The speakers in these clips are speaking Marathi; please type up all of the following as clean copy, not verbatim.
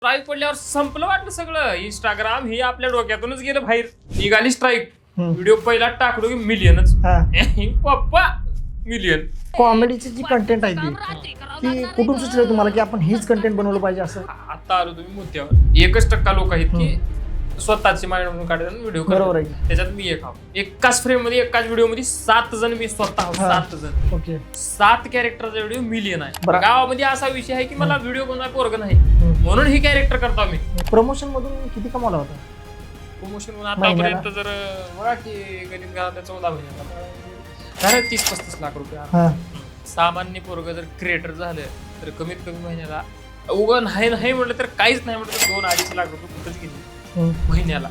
स्ट्राईक पडल्यावर संपलं वाटलं सगळं. इंस्टाग्राम हे आपल्या डोक्यातूनच गेलं बाहेर. निघाली स्ट्राईक. व्हिडिओ पहिला टाकलो की मिलियनच. पप्पा मिलियन. कॉमेडीची जी कंटेंट आहे ती कुठून सुचलं तुम्हाला की आपण हीच कंटेंट बनवलं पाहिजे असं? आता आलो तुम्ही मुद्द्यावर. 1% लोक आहेत की स्वतःची माइंड म्हणून काढतात व्हिडिओ. बरोबर आहे. त्याच्यात मी एक आहो. एकाच फ्रेम मध्ये एकाच व्हिडिओ मध्ये 7 जण मी स्वतः आहो. 7 जण. ओके. 7 कॅरेक्टरचा व्हिडिओ मिलियन आहे. बरं. गावामध्ये असा विषय आहे की मला व्हिडिओ बनवायला पोरग नाही म्हणून ही कॅरेक्टर करतो आम्ही. प्रमोशन मधून किती कमावला होता? प्रमोशन म्हणून आतापर्यंत जर बघा की गणित घरात 14 महिन्याला 30-35 लाख रुपये. सामान्य पोरग जर क्रिएटर झालं तर कमीत कमी महिन्याला उगं नाही म्हटलं तर काहीच नाही म्हटलं तर 2-2.5 लाख रुपये कुठंच गेले महिन्याला.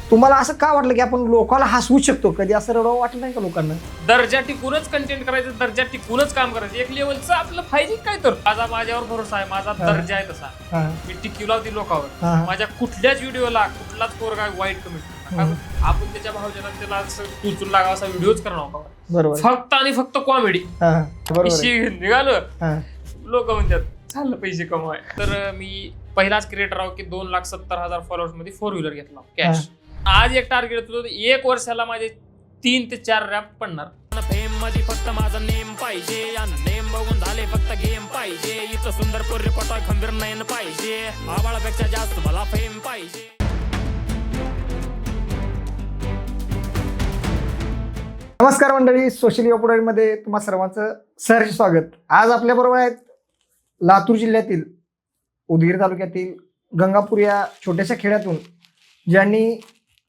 तुम्हाला असं का वाटलं की आपण लोकांना हसवू शकतो? कधी असं रडवा वाटलं नाही का लोकांना? दर्जा टिकूनच कंटेंट करायचं, दर्जा टिकूनच काम करायचं. एक लेवलचं आपलं पाहिजे काय तर माझ्यावर भरोसा आहे. माझा दर्जा आहे तसा. मी टिकवला होती लोकांवर. माझ्या कुठल्याच व्हिडिओला कुठलाच पोरगा वाईट कमेंट आपण त्याच्या भावजेला त्याला असं टुचून लागावा असा व्हिडिओच करणार. बरोबर. फक्त आणि फक्त कॉमेडी निघालं. लोक म्हणतात चाललं पैसे कमवाय. तर मी पहिलाच क्रिएटर आहो की 2,70,000 फॉलोअर्स मध्ये 4 व्हीलर घेतला कॅश. आज एक टार्गेट होतं 1 वर्षाला माझे 3 ते 4 रॅप पडणार. फेम मध्ये फक्त माझा नेम पाहिजे. नेम बघून झाले फक्त गेम पाहिजे. इथं सुंदर पोरी पटा खंबीर नयन पाहिजे. आबाळापेक्षा जास्त मला फेम पाहिजे. नमस्कार मंडळी, सोशल युवा मध्ये तुम्हा सर्वांचं सहर्ष स्वागत. आज आपल्या बरोबर आहेत लातूर जिल्ह्यातील उदगीर तालुक्यातील गंगापूर या छोट्याशा खेड्यातून ज्यांनी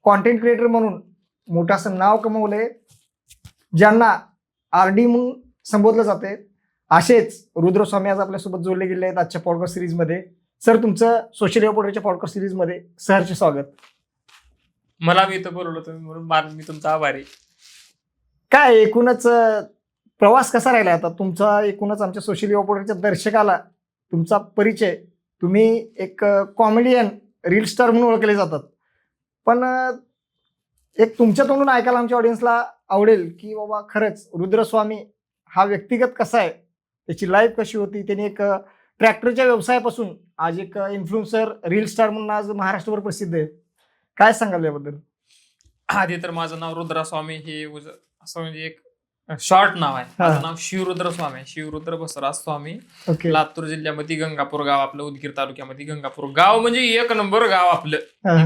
कॉन्टेंट क्रिएटर म्हणून मोठं असं नाव कमवलंय, ज्यांना RD म्हणून संबोधलं जाते, असेच रुद्रस्वामी आज आपल्यासोबत जोडले गेले आहेत आजच्या पॉडकास्ट सिरीजमध्ये. सर, तुमचं सोशल युवा पॉडकास्ट सिरीजमध्ये सहर्ष स्वागत. मला मी इथं बोलवलं तुम्ही म्हणून मी तुमचा आभारी. काय एकूणच प्रवास कसा राहिला आता तुमचा? एकूणच आमच्या सोशल युवा दर्शकाला तुमचा परिचय, तुम्ही एक कॉमेडियन रील स्टार म्हणून ओळखले जातात, पण एक तुमच्या तोंडून ऐकायला आमच्या ऑडियन्सला आवडेल की बाबा खरंच रुद्रस्वामी हा व्यक्तिगत कसा आहे, त्याची लाईफ कशी होती, त्यांनी एक ट्रॅक्टरच्या व्यवसायापासून आज एक इन्फ्लुएन्सर रील स्टार म्हणून आज महाराष्ट्रभर प्रसिद्ध आहे. काय सांगाल याबद्दल? आधी तर माझं नाव रुद्रस्वामी हे असं म्हणजे एक शॉर्ट नाव आहे. माझं नाव शिवरुद्रस्वामी आहे. शिवरुद्र बसवराज स्वामी. लातूर जिल्ह्यामध्ये गंगापूर गाव आपलं, उदगीर तालुक्यामध्ये गंगापूर गाव म्हणजे 1 नंबर गाव आपलं.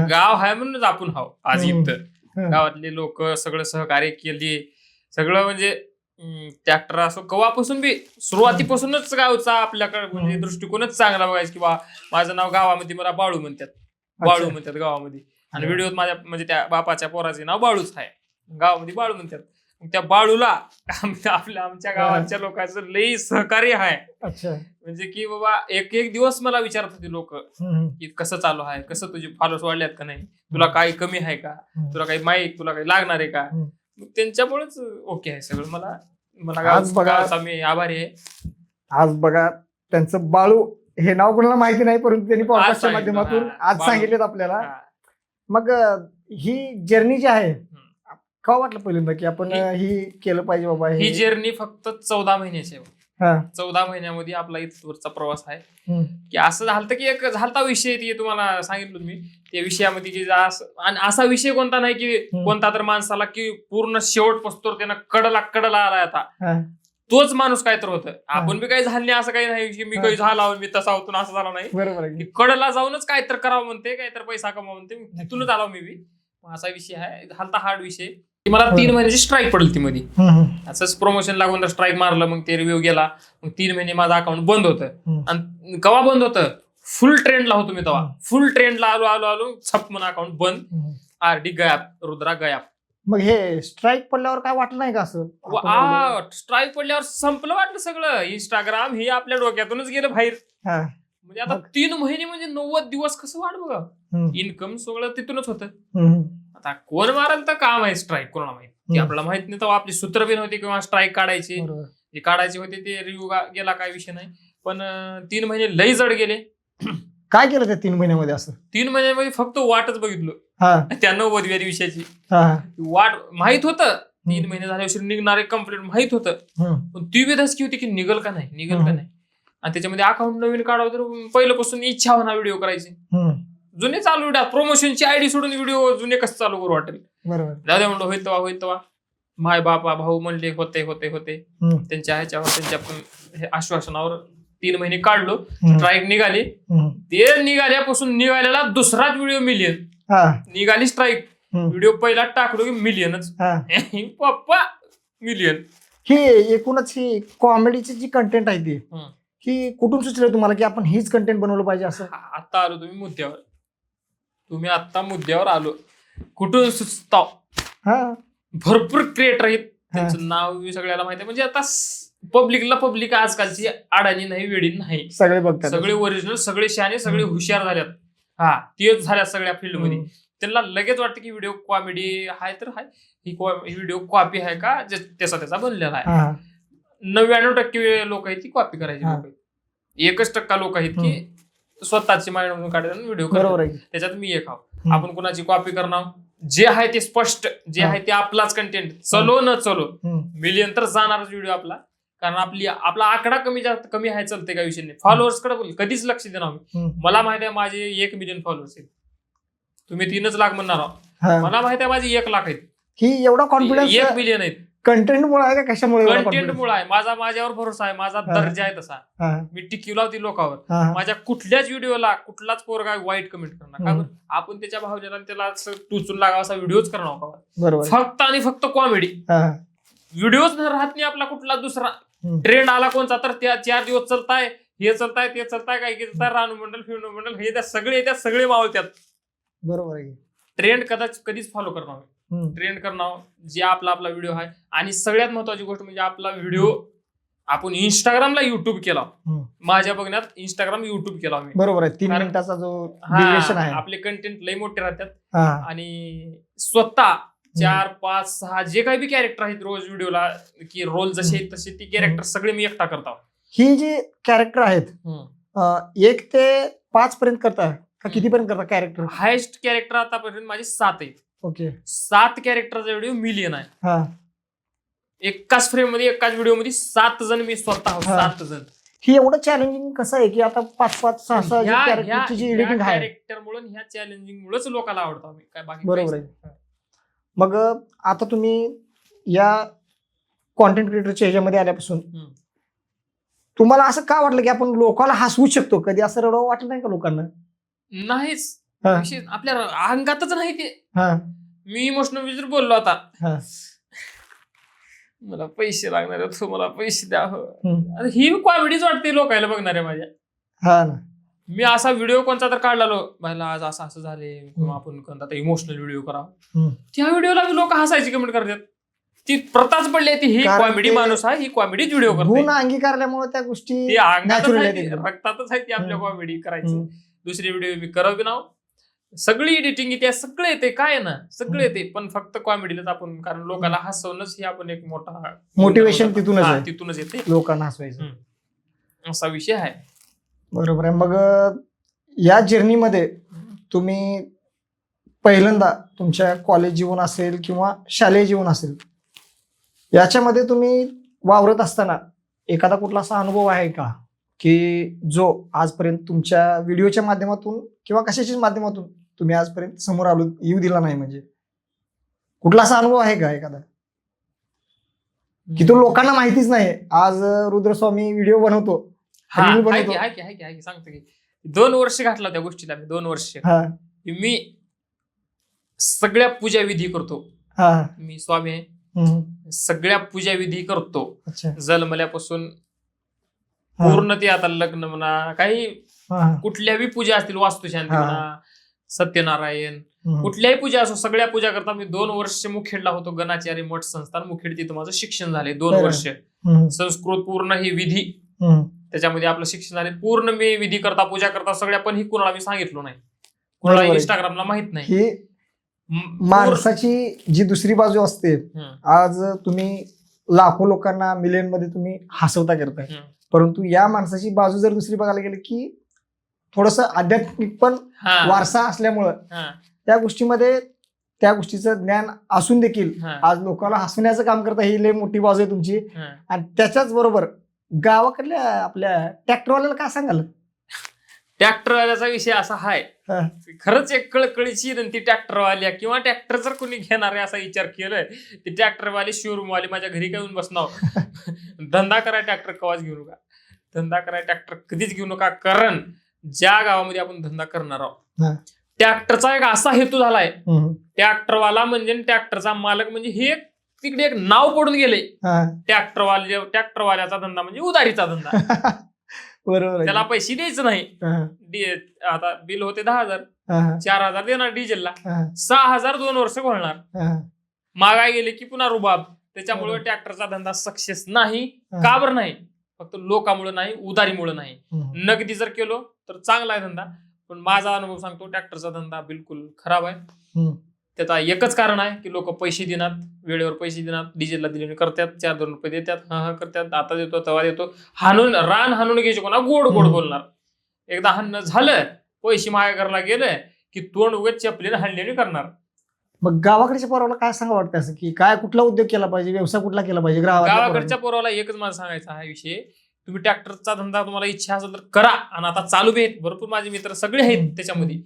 गाव आहे म्हणून आपण हाव आज इथं. गावातले लोक सगळं सहकार्य केले, सगळं म्हणजे ट्रॅक्टर असो कवापासून बी सुरुवातीपासूनच गावचा आपल्याकडे म्हणजे दृष्टिकोनच चांगला बघायचं की बा माझं नाव गावामध्ये मला बाळू म्हणतात गावामध्ये. आणि व्हिडिओत माझ्या म्हणजे त्या बापाच्या पोराचे नाव बाळूच आहे, गावामध्ये बाळू म्हणतात. त्या बाळूला आमच्या गावाच्या लोकांचं लई सहकार्य आहे. म्हणजे की बाबा एक दिवस मला विचारत होते लोक की कसं चालू आहे, कसं तुझे फॉलोअर्स वाढल्यात का नाही, तुला काही कमी आहे का, तुला काही माहीत, तुला काही लागणार आहे का. त्यांच्यामुळेच ओके आहे सगळं. मला आज बघा, मी आभारी आहे. आज बघा त्यांचं बाळू हे नाव कोणाला माहिती नाही, परंतु त्यांनी पॉडकास्टच्या माध्यमातून आज सांगितलेत आपल्याला. मग ही जर्नी जी आहे, का वाटलं पहिल्यांदा की आपण ही केलं पाहिजे बाबा? ही जर्नी फक्त 14 महिन्याची आहे. 14 महिन्यामध्ये आपला इथवरचा प्रवास आहे. की असं झालं की एक झालता विषय ते तुम्हाला सांगितलं मी त्या विषयामध्ये की आणि असा विषय कोणता नाही की कोणता तर माणसाला की पूर्ण शेवट पसतोर त्यानं कडला आलाय आता तोच माणूस काय तर होतं. आपण बी काही झालं नाही असं काही नाही की मी काही झाला मी तसा होतो असं झालं नाही. बरोबर. कडला जाऊनच काय तर करावं म्हणते, काय तर पैसा कमावा म्हणते, तिथूनच आलो मी बी. असा विषय आहे. झालता हार्ड विषय. मला 3 महिन्याची स्ट्राईक पडली ती मध्ये. असंच प्रमोशन लागून स्ट्राईक मारलं, मग ते रिव्ह्यू गेला. मग 3 महिने माझं अकाउंट बंद होतं. आणि कवा बंद होतं? फुल ट्रेंडला होतो मी तेव्हा. फुल ट्रेंडला आलो छप म्हणून अकाउंट बंद. RD गयाप, रुद्रा गयाप. मग हे स्ट्राईक पडल्यावर काय वाटलं नाही का असं? स्ट्राईक पडल्यावर संपलं वाटलं सगळं. इंस्टाग्राम हे आपल्या डोक्यातूनच गेलं बाहेर. म्हणजे आता 3 महिने म्हणजे 90 दिवस कसं वाट बघा. इन्कम सगळं तिथूनच होतं. आता कोण मारायला तर काम आहे स्ट्राईक, कोणाला माहित. आपल्याला माहित नाही तेव्हा आपली सूत्र बी नव्हती किंवा स्ट्राईक काढायची. जे काढायचे होते ते रिव्ह्यू गेला, काय विषय नाही. पण 3 महिने लई जड गेले. काय केलं त्या 3 महिन्यामध्ये? असं 3 महिन्यामध्ये फक्त वाटच बघितलं. त्या 90व्या दिवसाची वाट माहित होतं. 3 महिने झाल्याशिवाय निघणारे कंप्लीट माहित होतं, पण ती वेदच की होती की निघल का नाही. आणि त्याच्यामध्ये अकाउंट नवीन काढावं तर पहिल्यापासून इच्छा होणार व्हिडिओ करायची. जुने चालू व्हिडिओ प्रमोशनची आयडी सोडून व्हिडिओ जुने कसं चालू करू वाटेल. बरोबर. दादा म्हणलं होईल तेव्हा माय बापा भाऊ म्हणले होते त्यांच्या ह्याच्यावर त्यांच्या आश्वासनावर 3 महिने काढलो. स्ट्राईक निघाली. ते निघाल्यापासून निघालेला दुसराच व्हिडिओ मिलियन. निघाली स्ट्राईक, व्हिडिओ पहिला टाकलो की मिलियनच. पप्पा मिलियन. ही एकूणच ही कॉमेडीची जी कंटेंट आहे ती ही कुठून सुचलं तुम्हाला की आपण हीच कंटेंट बनवलं पाहिजे असं? आता आलो तुम्ही आता मुद्द्यावर आलो. कुठून सुचताव? भरपूर क्रिएटर आहेत, त्यांचं नाव सगळ्याला माहिती आहे. म्हणजे आता पब्लिक आजकालची अडाणी नाही, वेडी नाही, सगळे बघतात, सगळे ओरिजिनल, सगळे शहाणे, सगळे हुशार झाल्यात. तेच झाल्या सगळ्या फील्ड मध्ये. त्यांना लगेच वाटतं की व्हिडिओ कॉमेडी आहे तर हाय, ही व्हिडिओ कॉपी आहे का त्याचा बनलेला आहे. 99% लोक आहेत ती कॉपी करायची लोक आहेत. 1% लोक आहेत की स्वतःची माइंड म्हणून काढायला व्हिडिओ करतात. त्याच्यात मी एक आहो. आपण कोणाची कॉपी करणार? जे आहे ते स्पष्ट, जे आहे ते आपलाच कंटेंट. चलो न चलो मिलियन तर जाणारच व्हिडिओ आपला. कारण आपला आकडा कमी आहे चालते, काही विषय नाही. फॉलोअर्स कडे कधीच लक्ष देणार. मला माहिती आहे माझे 1 मिलियन फॉलोअर्स आहेत. तुम्ही 3 लाख म्हणणार आहोत, मला माहिती आहे माझे 1 लाख आहेत. ही एवढा कॉन्फिडन्स 1 मिलियन आहेत. कंटेंट मुळे आहे का कशामुळे? कंटेंट मुळे आहे. माझ्यावर भरोसा आहे, माझा दर्जा आहे तसा. मी टिकवला होती लोकांवर. माझ्या कुठल्याच व्हिडिओला कुठलाच पोरगा वाईट कमेंट करणार. आपण त्याच्या भावनेला त्याला टुचून लागावा असा व्हिडिओच करणार. फक्त आणि फक्त कॉमेडी व्हिडिओच राहत नाही आपला. कुठला दुसरा ट्रेंड आला कोणता तर त्या 4 दिवस चालताय, हे चालताय, ते चालताय, काय चालताय, रानू मंडल, फिरणू मंडल, हे त्या सगळे मावळतात. बरोबर आहे. ट्रेंड कधीच फॉलो करणार. ट्रेंड करणार जे आपला व्हिडिओ आहे. आणि सगळ्यात महत्वाची गोष्ट म्हणजे आपला व्हिडिओ आपण इंस्टाग्रामला युट्यूब केला. माझ्या बघण्यात इंस्टाग्राम युट्यूब केला मी. बरोबर आहे. 3 मिनिटाचा जो ड्युरेशन आहे. आपले कंटेंट लय मोठे राहतात. आणि स्वतः 4, 5, 6 जे काही बी कॅरेक्टर आहेत रोज व्हिडिओला, की रोल जसे आहेत तसे ती कॅरेक्टर सगळे मी एकटा करतो. ही जी कॅरेक्टर आहेत 1 ते 5 पर्यंत करता का कितीपर्यंत करता कॅरेक्टर? हायेस्ट कॅरेक्टर आतापर्यंत माझे 7 आहेत. ओके. 7 कॅरेक्टरचा व्हिडिओ मिलियन आहे. एकाच फ्रेम मध्ये, एकाच व्हिडिओ मध्ये 7 जण मी स्वतः 7 जण. ही एवढं चॅलेंजिंग कसं आहे की आता 5-5, 6-6 कॅरेक्टरची जी एडिटिंग आहे, कॅरेक्टर मुळे, ह्या चॅलेंजिंग मुळेच लोकांना आवडतो. आम्ही काय बाकी. बरोबर आहे. मग आता तुम्ही या कॉन्टेंट क्रिएटरच्या ह्याच्यामध्ये आल्यापासून तुम्हाला असं का वाटलं की आपण लोकांना हसवू शकतो? कधी असं रडव वाटलं नाही का लोकांना? नाहीच. आपल्या अंगातच नाही ते. मी इमोशनल विजर बोललो आता. मला पैसे लागणार आहेत, मला पैसे द्या. ही कॉमेडीच वाटते लोकांना बघणारे माझ्या. मी असा व्हिडिओ कोणता तर काढला बायला आज असं झाले, आपण कोणता इमोशनल व्हिडिओ करावा, त्या व्हिडिओला लोक हसायची कमेंट करतात. ती प्रथाच पडली ती. ही कॉमेडी माणूस आहे, ही कॉमेडीच व्हिडिओ करतो. अंगीकारल्यामुळे त्या गोष्टी रक्तातच आहे ती आपल्या कॉमेडी करायची. दुसरी व्हिडिओ मी करत नाव. सगळी एडिटिंग येते, सगळे येते, काय ना सगळे येते, पण फक्त कॉमेडीलाच आपण, कारण लोकांना हसवणंच हे आपण एक मोठा मोटिवेशन तिथूनच येते, लोकांना हसवायचं असा विषय आहे. बरोबर आहे. मग या जर्नीमध्ये तुम्ही पहिल्यांदा तुमच्या कॉलेज जीवन असेल किंवा शालेय जीवन असेल, याच्यामध्ये तुम्ही वावरत असताना एखादा कुठला असा अनुभव आहे का की जो आजपर्यंत तुमच्या व्हिडिओच्या माध्यमातून किंवा कशाच्याच माध्यमातून तुम्ही आजपर्यंत समोर येऊ दिला नाही? म्हणजे कुठला असा अनुभव आहे का एखादा की तो लोकांना माहितीच नाही? आज रुद्रस्वामी व्हिडिओ बनवतो. सांगतो की 2 वर्ष घातला त्या गोष्टीला. मी 2 वर्ष मी सगळ्या पूजा विधी करतो. मी स्वामी आहे, सगळ्या पूजा विधी करतो. जन्मल्यापासून पूर्ण ते आता लग्न म्हणा, काही कुठल्याही पूजा असतील, वास्तुशांती म्हणा, सत्यनारायण, कुठल्याही पूजा असो, सगळ्या पूजा करता. मी 2 वर्ष मुखेडला होतो. गणाचार्य मठ संस्थान मुखेड, तिथं माझं शिक्षण झाले 2 वर्ष. संस्कृत पूर्ण ही विधी, त्याच्यामध्ये आपलं शिक्षण झाले पूर्ण. मी विधी करता, पूजा करता सगळ्या, पण ही कुणाला मी सांगितलं नाही, कुणाला इंस्टाग्रामला माहित नाही. माणसाची जी दुसरी बाजू असते, आज तुम्ही लाखो लोकांना मिलियन मध्ये तुम्ही हसवता करताय, परंतु या माणसाची बाजू जर दुसरी बघायला गेली की थोडस आध्यात्मिक पण वारसा असल्यामुळं त्या गोष्टीमध्ये त्या गोष्टीचं ज्ञान असून देखील आज लोकांना हसवण्याचं काम करता, ही लय मोठी बाजू आहे तुमची. आणि त्याच्याच बरोबर गावाकडल्या आपल्या ट्रॅक्टरवाल्याला काय सांगाल? ट्रॅक्टरवाल्याचा विषय असा आहे, हा. खरंच एक कळकळीची ती ट्रॅक्टरवाल्या किंवा ट्रॅक्टर जर कोणी घेणार आहे असा विचार केलाय, ती ट्रॅक्टरवाले शोरूमवाले माझ्या घरी येऊन बसणार. धंदा कराय ट्रॅक्टर कवाच घेऊ नका, धंदा कराय ट्रॅक्टर कधीच घेऊ नका. कारण ज्या गावामध्ये आपण धंदा करणार आहोत, ट्रॅक्टरचा एक असा हेतू झालाय, ट्रॅक्टरवाला म्हणजे ट्रॅक्टरचा मालक म्हणजे हे तिकडे एक नाव पडून गेले. ट्रॅक्टरवाल्याचा धंदा म्हणजे उधारीचा धंदा. बरोबर, त्याला पैसे द्यायचे नाही. आता बिल होते 10,000, 4,000 देणार डिझेलला, 6,000 2 वर्ष घोळणार, मागाय गेले की पुन्हा रुबाब. त्याच्यामुळे ट्रॅक्टरचा धंदा सक्सेस नाही. का बरं नाही? फक्त लोकांमुळे नाही, उधारीमुळे नाही. नगदी जर केलो तर चांगला आहे धंदा, पण माझा अनुभव सांगतो ट्रॅक्टरचा धंदा बिलकुल खराब आहे. त्याचा एकच कारण आहे की लोक पैसे देणार, वेळेवर पैसे देणार, डिझेलला दिले करतात, 4-2 रुपये देतात, हा करतात, आता देतो तवा देतो, रान हाणून घ्यायचे, कोणा गोड गोड बोलणार. एकदा हाणणं झालं, पैसे माझ्या घरला गेले की तोंड उगाच चपलीने हाणलेली करणार. मग गावाकडच्या पोराला काय सांगा वाटतं असं की काय कुठला उद्योग केला पाहिजे, व्यवसाय कुठला केला पाहिजे? गावाकडच्या पोराला एकच मला सांगायचा हा विषय, तुम्ही ट्रॅक्टरचा धंदा तुम्हाला इच्छा असेल तर करा. आणि आता चालू बी आहेत, भरपूर माझे मित्र सगळे आहेत त्याच्यामध्ये.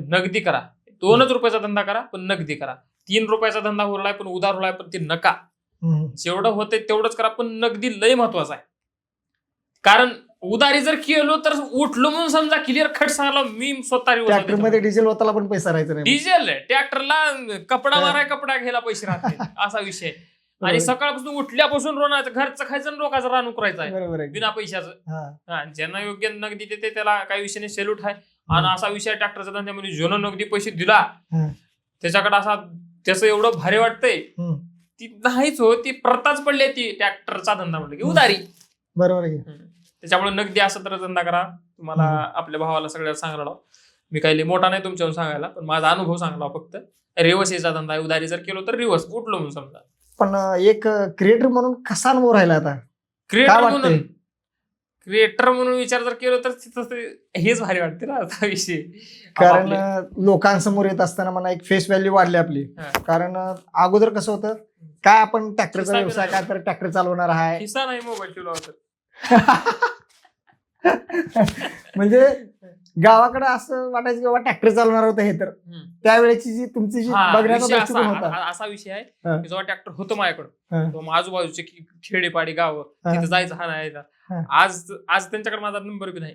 नगदी करा, 2 रुपयाचा धंदा करा पण नगदी करा. 3 रुपयाचा धंदा उरलाय पण उधार उरलाय पण ते नका. जेवढं होतंय तेवढंच करा, पण नगदी लय महत्वाचं आहे. कारण उधारी जर केलो तर उठलो म्हणून समजा क्लिअर खट सांगला, मी स्वतः ट्रॅक्टरमध्ये डिझेल होताला पण पैसा राहायचा नाही. डिझेल ट्रॅक्टरला कपडा माराय, कपडा घ्यायला पैसे राहते, असा विषय. आणि सकाळपासून उठल्यापासून रोनाचं, घरचं खायचं आणि लोकांचं रान उकरायचं आहे बिना पैशाचं. ज्यांना योग्य नगदी देते त्याला काही विषय नाही, सेल्यूट आहे. आणि असा विषय ट्रॅक्टरचा धंद्यामध्ये ज्यानं नगदी पैसे दिला त्याच्याकडे असा त्याचं एवढं भारी वाटतंय, ती नाहीच हो, ती प्रथाच पडली ती ट्रॅक्टरचा धंदा म्हटलं की उधारी. बरोबर. त्याच्यामुळे नगदी असं तर धंदा करा. तुम्हाला आपल्या भावाला सगळ्याला सांगायला, मी काही मोठा नाही तुमच्यावर सांगायला, पण माझा अनुभव सांगला. फक्त रिवर्सचा धंदा आहे, उधारी जर केलो तर रिवर्स उठलो म्हणून समजा. पण एक क्रिएटर म्हणून कसा अनुभव राहिला आता? क्रिएटर म्हणून विचार जर केलो तर हेच भारी वाटते ना आता विषय. कारण लोकांसमोर येत असताना म्हणा एक फेस व्हॅल्यू वाढली आपली. कारण अगोदर कसं होतं, काय आपण ट्रॅक्टरचा व्यवसाय, काय तर ट्रॅक्टर चालवणार आहे, खिसा नाही मोबाईल ठेवला होता. म्हणजे गावाकडे असं वाटायचं की बाबा ट्रॅक्टर चालवणार होतं हे, तर त्यावेळेची जी तुमची जी बघण्याचा दृष्टिकोन होता, असा विषय आहे की जेव्हा ट्रॅक्टर होतं माझ्याकडं, आजूबाजूचे खेडेपाडी गाव तिथे जायचं, हा नाही आज त्यांच्याकडे माझा नंबर बी नाही.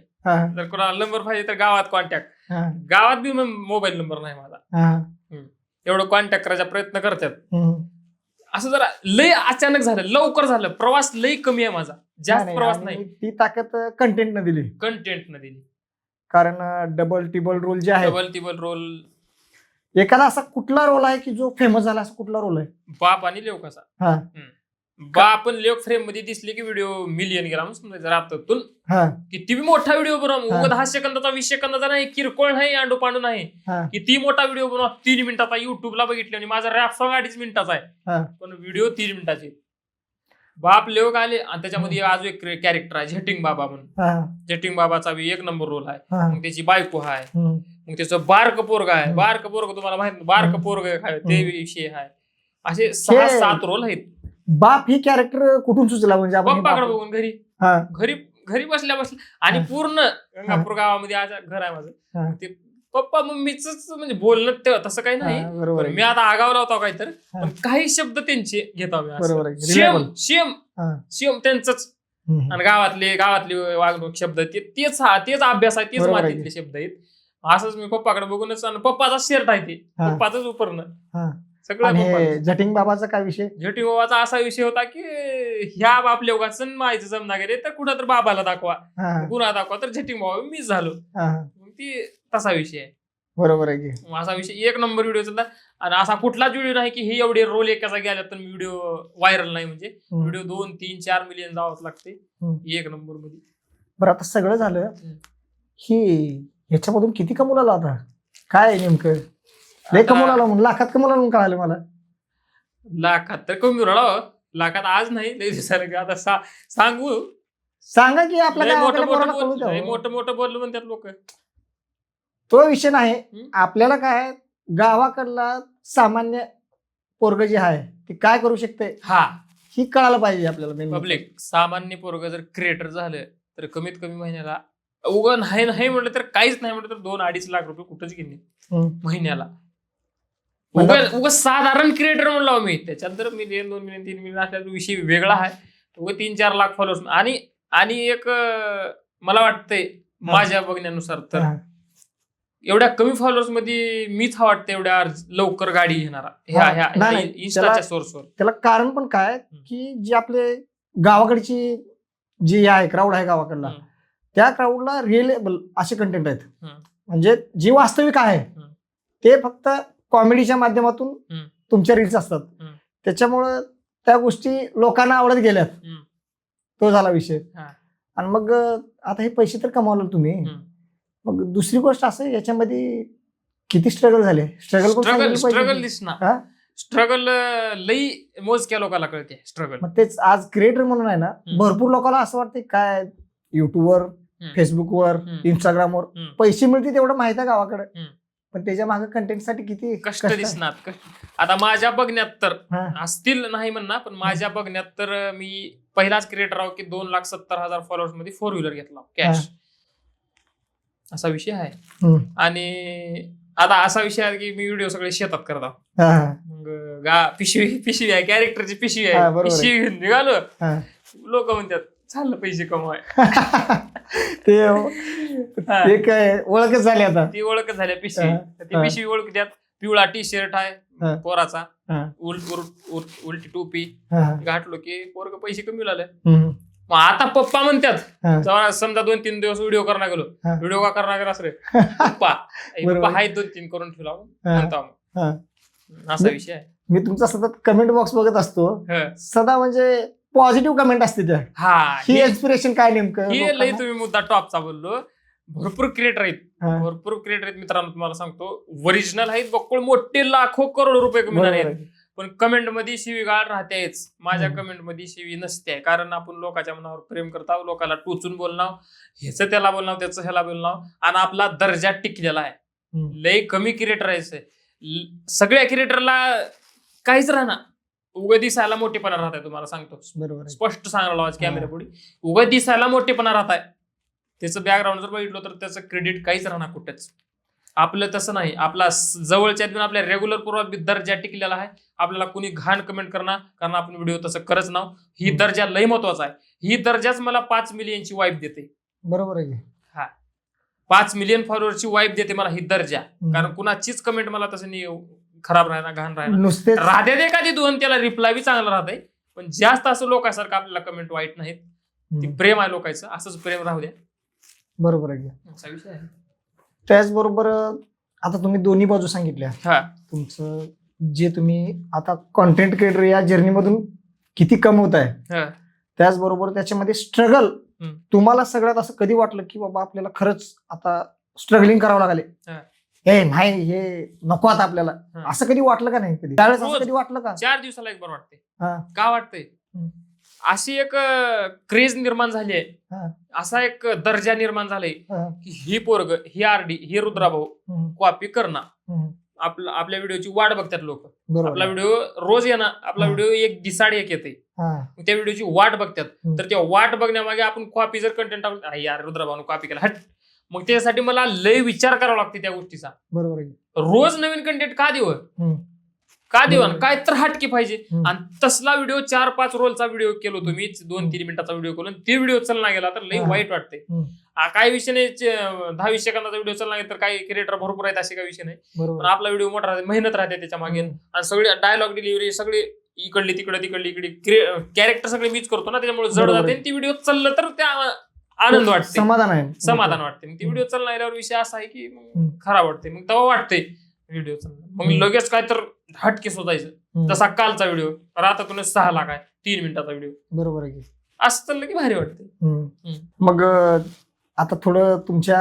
जर कोणाला नंबर पाहिजे तर गावात कॉन्टॅक्ट, गावात बी मोबाईल नंबर नाही माझा. एवढं कॉन्टॅक्ट करायचा प्रयत्न करतात. असं जरा लय अचानक झालं, लवकर झालं, प्रवास लय कमी आहे माझा, जास्त प्रवास नाही. ती ताकद कंटेंट न दिली. कारण डबल टिबल रोल जे आहे, टिबल रोल, एखादा असा कुठला रोल आहे की जो फेमस झाला, असा कुठला रोल आहे? बाप आणि लेव कसा. बाप आणि लेव फ्रेम मध्ये दिसले की व्हिडिओ मिलियन गेला म्हणून समजायचं. रात्रीतून किती मोठा व्हिडिओ बनवा, 10 सेकंदाचा 20 सेकंदाचा नाही, किरकोळ नाही, आंडू पांडू नाही, किती मोठा व्हिडिओ बनवा. 3 मिनिटाचा युट्यूबला बघितले आणि माझा रॅप सॉंग 2.5 मिनिटाचा आहे, पण व्हिडिओ 3 मिनिटाचे. बाप लेव आले आणि त्याच्यामध्ये अजून एक कॅरेक्टर आहे झटिंग बाबा म्हणून. झटिंग बाबाचा बी 1 नंबर रोल आहे. मग त्याची बायको आहे, मग त्याचं बारक पोरग आहे. बारक पोरग तुम्हाला माहित, बारक पोरग ते विषय आहे. असे 6-7 रोल आहेत. बाप ही कॅरेक्टर कुठून सुचला? म्हणजे पप्पाकडे बघून घरी बसल्या आणि पूर्ण गंगापूर गावामध्ये आज घर आहे माझं, ते पप्पा मम्मीच म्हणजे बोलणं तेव्हा तसं काही नाही. मी आता आगावला होता काही तर, पण काही शब्द त्यांचे घेतो शिम त्यांच. आणि गावातले वागणूक शब्द तेच अभ्यास आहे, तेच मातीतले शब्द आहेत. असंच मी पप्पाकडे बघूनच, पप्पाचा शर्ट आहे ते, पप्पाच उपरणं सगळं. झटिंग बाबाचा काय विषय? झटिंग बाबाचा असा विषय होता की ह्या बाप लेवगाचं माहिती जमना गेले तर कुठं तर बाबाला दाखवा, गुन्हा दाखवा, तर झटिंग बाबा मीच झालो. ती तसा विषय आहे. बरोबर आहे की असा विषय 1 नंबर व्हिडिओ चालला. आणि असा कुठलाच व्हिडिओ नाही की हे एवढे रोल एकाचा गेला तर व्हिडिओ व्हायरल नाही. म्हणजे व्हिडिओ 2, 3, 4 मिलियन जावंच लागते 1 नंबर मध्ये. बरं, आता सगळं झालं, ही ह्याच्यामधून किती कमवला आता? काय नेमकं लय कमवला म्हणून, लाखात कमवला म्हणून कळालं मला. लाखात तर कमी राहा, लाखात आज नाही लय दिवसाला. आता सांगा की आपल्या मोठं बोललो म्हणतात लोक. तो विषय नाही. आपल्याला काय, गावाकडला सामान्य पोरग जे आहे ते काय करू शकते, ही कळायला पाहिजे आपल्याला मेन पब्लिक. सामान्य पोरग जर क्रिएटर झालं तर कमीत कमी महिन्याला उगं नाही म्हटलं तर काहीच नाही म्हटलं तर 2-2.5 लाख रुपये कुठंच घेणे महिन्याला. उगं साधारण क्रिएटर म्हणलो मी, त्याच्यात जर मी 2 मिलियन 3 मिलियन असल्याचा विषय वेगळा आहे. उगं 3-4 लाख फॉलोअर्स. आणि एक मला वाटतंय माझ्या बघण्यानुसार तर एवढ्या कमी फॉलोअर्स मध्ये मीच वाटतं एवढ्या लवकर गाडी घेणारा ह्या इंस्टाच्या सोर्सवर. त्याला कारण पण काय की जे आपले गावाकडची जी आहे क्राऊड आहे गावाकडला, त्या क्राऊडला रिलेबल असे कंटेंट आहेत. म्हणजे जे वास्तविक आहे ते फक्त कॉमेडीच्या माध्यमातून तुमच्या रील्स असतात. त्याच्यामुळं त्या गोष्टी लोकांना आवडत गेल्यात. तो झाला विषय. आणि मग आता हे पैसे तर कमावले तुम्ही, मग दुसरी गोष्ट असं याच्यामध्ये किती स्ट्रगल झाले. स्ट्रगल दिसणार. स्ट्रगल लई मोजक्या लोकांना कळते स्ट्रगल. मग तेच आज क्रिएटर म्हणून आहे ना, भरपूर लोकांना असं वाटतं काय युट्यूबवर, फेसबुकवर, इंस्टाग्रामवर पैसे मिळतील तेवढं माहित आहे गावाकडे, पण त्याच्या मागे कंटेंटसाठी किती कष्ट दिसणार. आता माझ्या बघण्यात तर असतील नाही म्हणणार, पण माझ्या बघण्यात तर मी पहिलाच क्रिएटर आहो की 2,70,000 फॉलोअर्स मध्ये 4 व्हीलर घेतला कॅश. असा विषय आहे. आणि आता असा विषय आहे की मी व्हिडिओ सगळे शेतात करत आहो. मग पिशवी आहे, कॅरेक्टरची पिशवी आहे, पिशवी घेऊन निघालो. लोक म्हणतात चाललं पैसे कमवाय. ते काय ओळखच झाली. आता ती ओळखच झाली पिशवी. ती पिशवी ओळखत्यात. पिवळा टी शर्ट आहे पोराचा, उलटी टोपी घातलो की पोरग पैसे कमी झाले. मग आता पप्पा म्हणतात, जेव्हा समजा 2-3 दिवस व्हिडिओ करणार गेलो, व्हिडिओ का करणार गेला रे पप्पा हाय 2-3 करून ठेवला म्हणता. असा विषय आहे. मी तुमचा सतत कमेंट बॉक्स बघत असतो, सदा म्हणजे पॉझिटिव्ह कमेंट असते त्या. ही इन्स्पिरेशन काय नेमकं हे लई तुम्ही मुद्दा टॉपचा बोललो. भरपूर क्रिएटर आहेत मित्रांनो. तुम्हाला सांगतो ओरिजिनल आहेत बक्कळ मोठे लाखो करोडो रुपये कमी आहेत, पण कमेंट मध्ये शिवीगाळ राहतेच. माझ्या कमेंट मध्ये शिवी नसते, कारण आपण लोकांच्या मनावर प्रेम करतो, लोकांना टोचून बोलणार, ह्याचं त्याला बोलणार, त्याचं ह्याला बोलणार, आणि आपला दर्जा टिकलेला आहे. लय कमी क्रिएटर आहे. सगळ्या क्रिएटरला काहीच राहणार, उगं दिसायला मोठेपणा राहत आहे. तुम्हाला सांगतो स्पष्ट सांगायला कॅमेरा पुढे, उगं दिसायला मोठेपणा राहत आहे. त्याचं बॅकग्राऊंड जर बघितलं तर त्याचं क्रेडिट काहीच राहणार कुठेच. आपलं तसं नाही. आपला जवळच्या आपल्या रेग्युलर पूर्व दर्जा टिकलेला आहे. आपल्याला कुणी घाण कमेंट करणार, कारण आपण व्हिडिओ तसं करत नाव. ही दर्जा लय महत्वाचा आहे. ही दर्जाच मला 5 मिलियनची वाईफ देते. बरोबर आहे. 5 मिलियन फॉलोअरची वाईफ देते मला ही दर्जा, कारण कुणाचीच कमेंट मला तसं नाही खराब राहणार, घाण राहणार. नुसते राहते एखादी 2 त्याला रिप्लाय बी चांगला राहते, पण जास्त असं लोकांसारखं आपल्याला कमेंट वाईट नाहीत. ती प्रेम आहे लोकांचं, असंच प्रेम राहू द्या. बरोबर आहे. असा विषय आहे. त्याचबरोबर आता तुम्ही दोन्ही बाजू सांगितल्या. तुमचं जे तुम्ही आता कॉन्टेंट क्रिएटर या जर्नीमधून किती कमवत आहे, त्याचबरोबर त्याच्यामध्ये स्ट्रगल तुम्हाला सगळ्यात असं कधी वाटलं की बाबा आपल्याला खरंच आता स्ट्रगलिंग करावं लागले, हे नाही हे नको आता आपल्याला, असं कधी वाटलं का नाही? कधी त्यावेळेस असं कधी वाटलं का? 4 दिवसाला एक बरं वाटते. का वाटतंय? अशी एक क्रेज निर्माण झाली आहे, असा एक दर्जा निर्माण झालाय की ही पोरग, ही आरडी, ही रुद्राभाऊ कॉपी करणार. आपल्या व्हिडिओची वाट बघतात लोक. आपला व्हिडिओ रोज येणार, आपला व्हिडिओ 1 दिसाड 1 येते, त्या व्हिडिओची वाट बघतात. तर त्या वाट बघण्यामागे आपण कॉपी जर कंटेंट टाकलं, यार रुद्राभाऊने कॉपी केला हट, मग त्यासाठी मला लय विचार करावा लागते त्या गोष्टीचा. बरोबर. रोज नवीन कंटेंट का देऊ, काय तर हटके पाहिजे. आणि तसला व्हिडिओ 4-5 रोलचा व्हिडिओ केलो तुम्ही, 2-3 मिनिटाचा व्हिडिओ केलो, ते व्हिडिओ चालला गेला तर लय वाईट वाटते. काही विषय नाही, 10-20 सेकंदाचा व्हिडिओ चालला गेला तर काही क्रिएटर भरपूर आहेत, असे काही विषय नाही. पण आपला व्हिडिओ मोठा राहते, मेहनत राहते त्याच्या मागे, आणि सगळी डायलॉग डिलिव्हरी सगळी इकडली तिकडे कॅरेक्टर सगळे मीच करतो ना, त्याच्यामुळे जड जाते. ती व्हिडिओ चाललं तर त्या आनंद वाटते, समाधान वाटते. ती व्हिडिओ चालला गेल्यावर विषय असा आहे की खराब वाटते. मग तेव्हा वाटते व्हिडिओ चालला, मग लगेच काय तर हटके शोधायचं. जसा कालचा व्हिडिओ राहता 6 लाख आहे, 3 मिनिटाचा व्हिडिओ. बरोबर आहे. असं चाललं की भारी वाटते. मग आता थोडं तुमच्या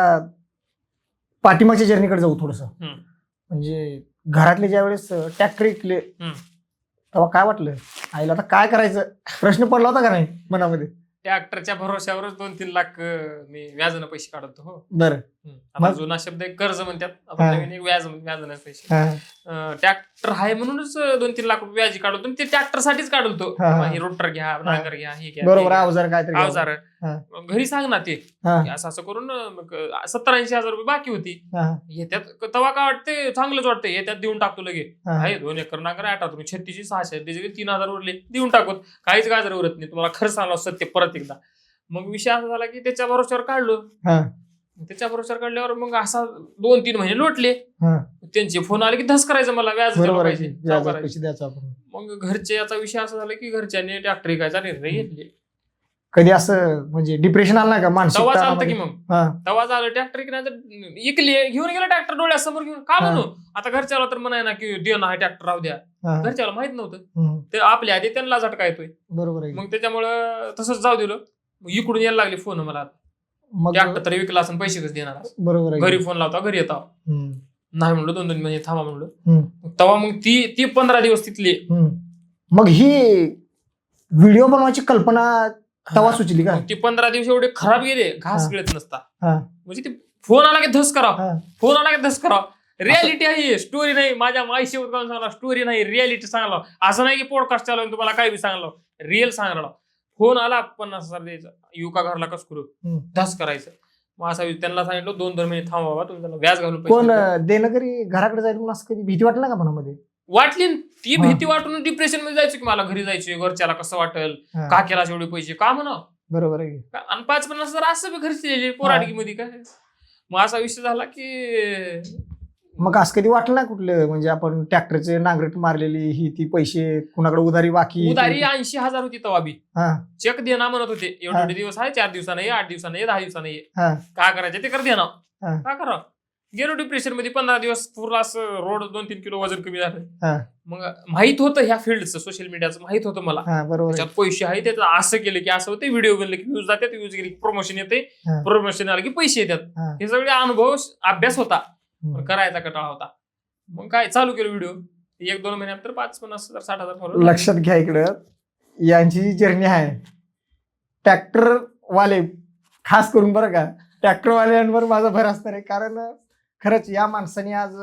पाठीमागच्या जर्नीकडे जाऊ थोडस. म्हणजे घरातले ज्या वेळेस ट्रॅक्टर विकले तेव्हा काय वाटलं आईला, आता काय करायचं प्रश्न पडला होता का नाही मनामध्ये? ट्रॅक्टरच्या भरोश्यावरच 2-3 लाख मी व्याजानं पैसे काढतो. बरं. आता जुना शब्द एक कर्ज म्हणतात, आता नवीन एक व्याज पैसे. ट्रॅक्टर आहे म्हणूनच 2-3 लाख रुपये व्याजी काढवतो, ते ट्रॅक्टर साठीच काढवतो. रोटर घ्या, नांगर घ्या, हे घ्या, बरोबर, अवजार घरी सांग ना ते असं असं करून 70-80 हजार रुपये बाकी होती. येत्यात तेव्हा काय वाटते, चांगलंच वाटतं, येत्यात देऊन टाकतो लगे. आहे 2 एकर नांगर आहे, 3600 त्याचे 3000 उरले देऊन टाकत, काहीच गाजर उरत नाही. तुम्हाला खरं सांगलो सत्य परत एकदा. मग विषय असा झाला की त्याच्या भरोश्यावर काढलो. त्याच्या भरोश्यावर काढल्यावर मग असा 2-3 महिने लोटले. त्यांचे फोन आले की धस करायचं, मला व्याज द्यायचं. मग घरचे याचा विषय असा झाला की घरच्यांनी ट्रॅक्टर विकायचा निर्णय घेतले. कधी असं म्हणजे डिप्रेशन आलं ना का मानसिक? तवा चालतं की मग तवा झालं ट्रॅक्टर इकली, घेऊन गेला ट्रॅक्टर डोळ्यासमोर घेऊन. का म्हणू आता घरच्याला तर म्हणाय ना की दे ना ट्रॅक्टर राहू द्या, घरच्याला माहित नव्हतं ते आपल्या आधी त्यांना झटका येतोय. बरोबर. मग त्याच्यामुळं तसंच जाऊ दिलं. इकडून यायला लागले फोन मला, ट्रॅक्टर तरी विकला असं पैसे कसं देणार. बरोबर. घरी फोन लावता, घरी येता नाही म्हणलं, 2-2 महिने थांबा म्हणलं. तेव्हा मग ती 15 दिवस तिथली. मग ही व्हिडिओ बनवायची कल्पना तेव्हा सुचली का? ती 15 दिवस एवढे खराब गेले, घास गिळत नसता. म्हणजे ते फोन आला की धस करावं, फोन आला की धस करावं. रियालिटी आहे, स्टोरी नाही. माझ्या माईशी सांगला स्टोरी नाही, रियालिटी सांगला. असं नाही की पॉडकास्ट चालवून तुम्हाला काय बी सांगलो, रिअल सांगला. फोन आला 50,000 द्यायचं, येऊ का घरला कस करू, धस करायचं. मग असं त्यांना सांगितलं 2-2 महिने थांबा बाबा, तुम्ही त्याला व्याज घालून कोण देणं घराकडे जायला म्हणून असं कधी भीती वाटलं का मनामध्ये? वाटली. ती भीती वाटून डिप्रेशन मध्ये जायचं की मला घरी जायचं, घरच्याला कसं वाटेल, का केला एवढे पैसे का म्हणा. बरोबर आहे. आणि 5-50,000 असं बी घरचे पोराडकी मध्ये काय. मग असा विषय झाला की मग असं कधी वाटलं ना कुठलं, म्हणजे आपण ट्रॅक्टरचे नांगरट मारलेली ही ती पैसे कुणाकडे उधारी 80,000 होती तेव्हा बी. चेक देणार म्हणत होते, एवढे दिवस आहे, 4 दिवसानं ये, 8 दिवसानं ये, 10 दिवसानं ये, काय करायचं ते कर देणार. काय करावं, गेलो डिप्रेशन मध्ये. 15 दिवस पूर्ण असं रोड 2-3 किलो वजन कमी झालं. मग माहित होतं ह्या फील्डचं, सोशल मीडियाचं माहित होतं मला. त्याच्यात पैसे आहे, त्याचं असं केलं की असं होते, व्हिडिओ बनले की व्ह्यूज जातात, व्ह्यूज गेले की प्रमोशन येते, प्रमोशन आलं की पैसे येतात. हे सगळे अनुभव अभ्यास होता, करायचा कटाळा होता. मग काय चालू केलं व्हिडिओ. 1-2 महिन्यात तर 50,000 60,000. लक्षात घ्या इकडं, यांची जी जर्नी आहे, ट्रॅक्टर वाले खास करून बरं का, ट्रॅक्टर वाल्यांवर माझा भर असणार आहे. कारण खरंच या माणसाने आज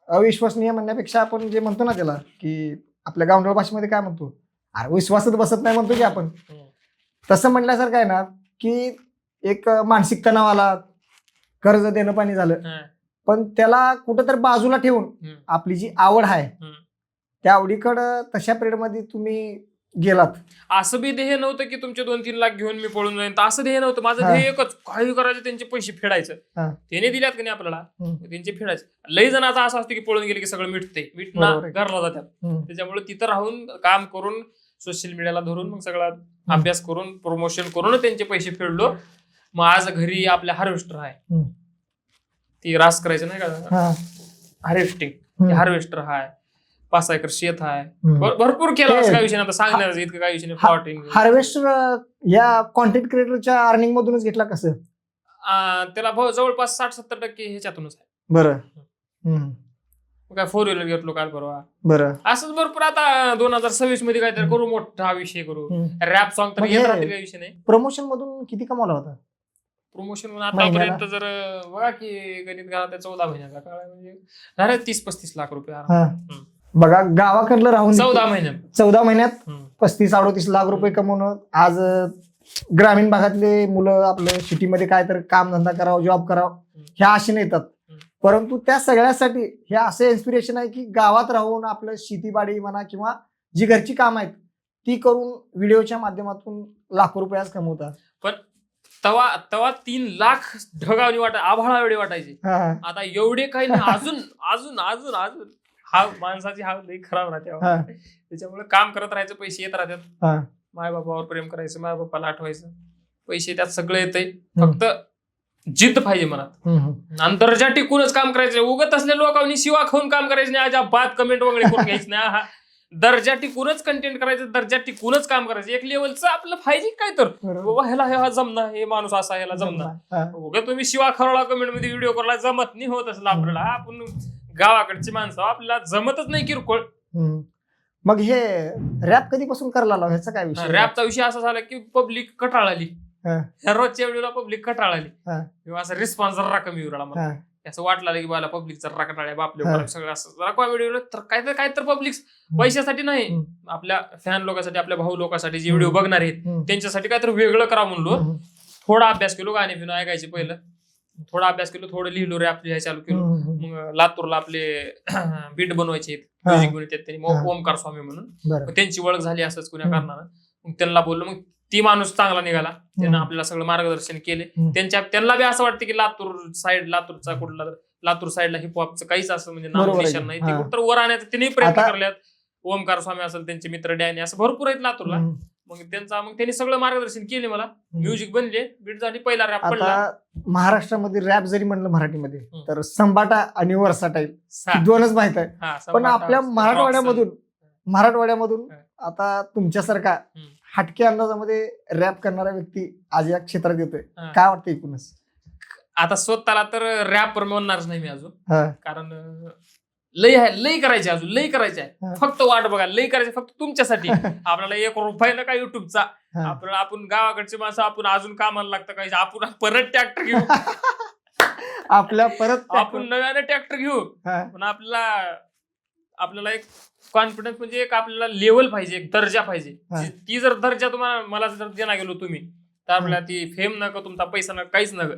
अविश्वसनीय म्हणण्यापेक्षा आपण जे म्हणतो ना त्याला, की आपल्या गावंढळ भाषेमध्ये काय म्हणतो, अरे विश्वासच बसत नाही म्हणतो की आपण, तसं म्हणल्यासारखं आहे ना की एक मानसिक तणाव आला, कर्ज देणं पाणी झालं, पण त्याला कुठं तर बाजूला ठेवून आपली जी आवड आहे त्या आवडीकडं तशा पिरियडमध्ये तुम्ही गेलात. असं बी ध्येय नव्हतं की तुमचे 2-3 लाख घेऊन मी पळून जाईन, तर असं ध्येय नव्हतं. माझं ध्येय एकच, काही करायचं, त्यांचे पैसे फेडायचं. त्याने दिल्यात की नाही आपल्याला, त्यांचे फेडायचं. लय जणांचा असं असतं की पळून गेले की सगळं मिटते घरला जातात. त्याच्यामुळे तिथं राहून काम करून, सोशल मीडियाला धरून, मग सगळा अभ्यास करून, प्रमोशन करून त्यांचे पैसे फेडलो. मग आज घरी आपल्या हार्वेस्टर आहे, ती रास करायचं नाही का, हार्वेस्टिंग, हार्वेस्टर आहे, 5 एकर शेत आहे, भरपूर केलं. असं काय विषय नाही, सांगण्याचं इतकं काय विषय नाही. हार्वेस्टर या कॉन्टेंट क्रिएटरच्या अर्निंग मधूनच घेतला कसं? त्याला जवळपास 60-70% ह्याच्यातूनच आहे. बरं. काय 4 व्हीलर घेतलो काल परवा. बरं. असंच भरपूर. आता 2026 मध्ये काहीतरी करू, मोठा विषय करू. रॅप सॉन्ग तर येत राहते, काही विषय नाही. प्रमोशन मधून किती कमावला होता? प्रमोशन आतापर्यंत जर बघा की गणित घाला 14 महिन्याचा काळ आहे, म्हणजे 30-35 लाख रुपये. बघा, गावाकडलं राहून 14 महिन्यात 35-38 लाख रुपये कमवणं. आज ग्रामीण भागातले मुलं आपलं सिटीमध्ये काय तर काम धंदा करावं, जॉब करावं ह्या आशेने येतात. परंतु त्या सगळ्यासाठी हे असं इन्स्पिरेशन आहे की गावात राहून आपलं शेतीबाडी म्हणा किंवा जी घरची काम आहेत ती करून व्हिडिओच्या माध्यमातून लाखो रुपये आज कमवतात. पण तवा 3 लाख ढगावणी आभाळा एवढे वाटायचे. आता एवढे काही नाही, अजून अजून अजून अजून हा माणसाची हाव लई खराब राहते. त्याच्यामुळे काम करत राहायचं, पैसे येत राहतात. माय बापावर प्रेम करायचं, माय बापाला आठवायचं, पैसे त्यात सगळं येतंय. फक्त जिद्द पाहिजे मनात, आणि दर्जा टिकूनच काम करायचं. उगत असल्या लोकांनी शिवा खाऊन काम करायचं नाही, अजिबात कमेंट वगैरे करून घ्यायचं नाही. दर्जा टिकूनच कंटेंट करायचं, दर्जा टिकूनच काम करायचं. एक लेवलचं आपलं पाहिजे काय तर बाबा ह्याला ह्या जमणार, हे माणूस असा ह्याला जमणार. उगा तुम्ही शिवा खरवळा कमेंट मध्ये व्हिडिओ करायला जमत नाही, होत असलं आपल्याला. आपण गावाकडची माणसं, आपल्याला जमतच नाही किरकोळ. मग हे रॅप कधीपासून करायला ह्याचा काय विषय? रॅपचा विषय असा झाला की पब्लिक कटाळ आली. ह्या रोजच्या व्हिडिओला पब्लिक कटाळाली हा. किंवा असं रिस्पॉन्स जरा कमी येऊ लागला मला. असं वाटलं की मला पब्लिक जरा कटाळ्या बापले सगळं असं जरा कॉमेडी तर काय तर पब्लिक पैशासाठी नाही, आपल्या फॅन लोकांसाठी, आपल्या भाऊ लोकांसाठी जे व्हिडिओ बघणार आहेत त्यांच्यासाठी काय तर वेगळं करा म्हणलो. थोडा अभ्यास केलो, गाणे फिनो ऐकायचे पहिलं, थोडा अभ्यास केलो, थोडं लिहिलो, रॅप लिहायला चालू केलो. मग लातूरला आपले बीट बनवायचे म्युझिक बनवतात त्यांनी, ओमकार स्वामी म्हणून, त्यांची ओळख झाली असंच कुण्या कारणानं. मग त्यांना बोललो, मग ती माणूस चांगला निघाला, त्यानं आपल्याला सगळं मार्गदर्शन केले. त्यांना बी असं वाटतं की लातूरचा कुठला लातूर साईडला हिपहॉपचं काहीच असं म्हणजे नाव निशाण नाही, ते कुठं वर आणण्याचा त्यांनी प्रयत्न करल्यात. ओमकार स्वामी असेल, त्यांचे मित्र डॅनी, असं भरपूर आहेत लातूरला. मग त्यांनी सगळं मार्गदर्शन केले मला, म्युझिक बनले, बीट झाली, पहिला रॅप पडला. महाराष्ट्रामध्ये रॅप जरी म्हणलं मराठीमध्ये तर संबाटा आणि वर्साटाईल दोनच माहित आहे. पण आपल्या मराठवाड्यामधून आता तुमच्यासारखा हटके अंदाजामध्ये रॅप करणारा व्यक्ती आज या क्षेत्रात येतोय, काय वाटतं एकूणच? आता स्वतःला तर रॅपर म्हणणारच नाही मी अजून, कारण लय करायचे, अजून लय करायचे आहे. फक्त वाट बघा, लय करायचे फक्त तुमच्यासाठी. आपल्याला 1 रुपया ना काय युट्यूबचा, आपण गावाकडची माणसं, आपण अजून कामाला लागतं काही, आपण परत ट्रॅक्टर घेऊ, आपण नव्याने ट्रॅक्टर घेऊ. पण आपल्याला एक कॉन्फिडन्स म्हणजे एक आपल्याला लेवल पाहिजे, एक दर्जा पाहिजे. ती जर दर्जा मला जर देणार गेलो तुम्ही, तर आपल्याला ती फेम नका, तुमचा पैसा नका, काहीच नका.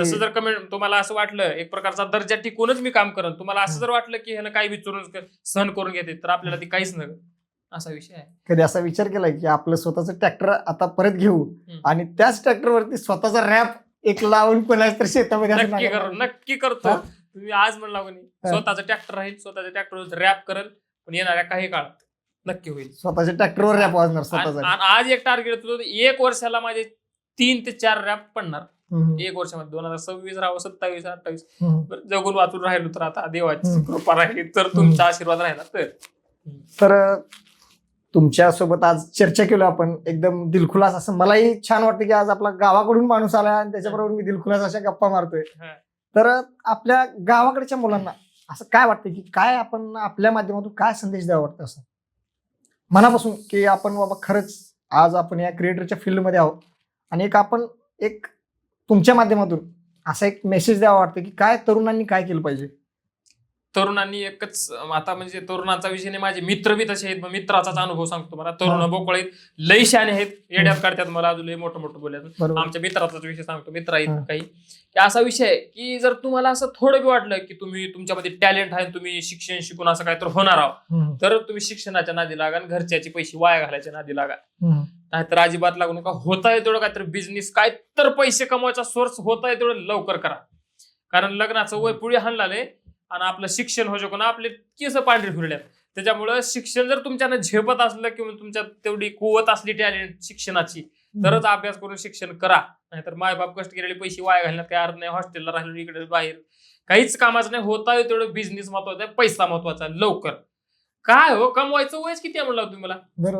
तसं जर कमेंट तुम्हाला असं वाटलं, एक प्रकारचा दर्जा टिकूनच मी काम करेन, तुम्हाला असं जर वाटलं की ह्यानं काही विचारून सहन करून घेते, तर आपल्याला ती काहीच नका, असा विषय आहे. कधी असा विचार केलाय की आपलं स्वतःचं ट्रॅक्टर आता परत घेऊ आणि त्याच ट्रॅक्टरवरती स्वतःचा रॅप एक लावून कोणाच तर शेतामध्ये? नक्की करतो. तुम्ही आज म्हणला कोणी स्वतःचं ट्रॅक्टर राहील, स्वतःच्या ट्रॅक्टरवर रॅप करेल, पण येणाऱ्या काही काळात नक्की होईल स्वतःच्या ट्रॅक्टरवर रॅप वाजणार स्वतःचा. आज एक टार्गेट होतं, 1 वर्षाला माझे 3 ते 4 रॅप पडणार 1 वर्षामध्ये. 2026 राहावं, 27, 28 जगून वाचून राहिलो तर आता देवाची कृपा राहिली तर, तुमचा आशीर्वाद राहिला तर तुमच्या सोबत आज चर्चा केलो आपण एकदम दिलखुलास. असं मलाही छान वाटतं की आज आपला गावाकडून माणूस आला आणि त्याच्याबरोबर मी दिलखुलास अशा गप्पा मारतोय. तर आपल्या गावाकडच्या मुलांना असं काय वाटतं की काय आपण आपल्या माध्यमातून काय संदेश द्यावा वाटतं असं मनापासून, की आपण बाबा खरंच आज आपण या क्रिएटरच्या फील्डमध्ये आहोत आणि आपण तुमच्या माध्यमातून असा एक मेसेज द्यावा वाटतं की काय तरुणांनी काय केलं पाहिजे? तरुणांनी एकच, आता म्हणजे तरुणांचा विषय नाही, माझे मित्र बी तसे आहेत, मित्राचाच अनुभव सांगतो मला. तरुण बोकळ आहेत, लई शहाणे आहेत, येड्यात काढतात मला, अजून लई मोठं बोलायचं. आमच्या मित्राचाच विषय सांगतो, मित्र आहेत काही, असा विषय आहे की जर तुम्हाला असं थोडं बी वाटलं की तुम्ही तुमच्यामध्ये टॅलेंट आहे, तुम्ही शिक्षण शिकून असं काय तर होणार आहोत, तर तुम्ही शिक्षणाच्या नादी लागा, घरच्याची पैसे वाया घालायच्या नादी लागा, नाहीतर अजिबात लागू नका. होता तेवढं काय तर बिझनेस, काय तर पैसे कमवायचा सोर्स होता तेवढं लवकर करा. कारण लग्नाचं वय पुढे हाणलाय आणि आपलं शिक्षण हो शकून आपले केस पांढरे फिरल्यात, त्याच्यामुळं शिक्षण जर तुमच्यानं झेपत असलं किंवा तुमच्यात तेवढी कुवत असली टॅलेंट शिक्षणाची, तरच अभ्यास करून शिक्षण करा. नाहीतर मायबाप कष्ट केलेले पैसे वाया घालण्यात काही अर्थ नाही. हॉस्टेलला राहिलो इकडे बाहेर काहीच कामाचं नाही. होता तेवढं बिझनेस महत्वाचा आहे, पैसा महत्वाचा आहे. लवकर काय हो, कमवायचं वयच किती आहे म्हणलं तुम्ही मला?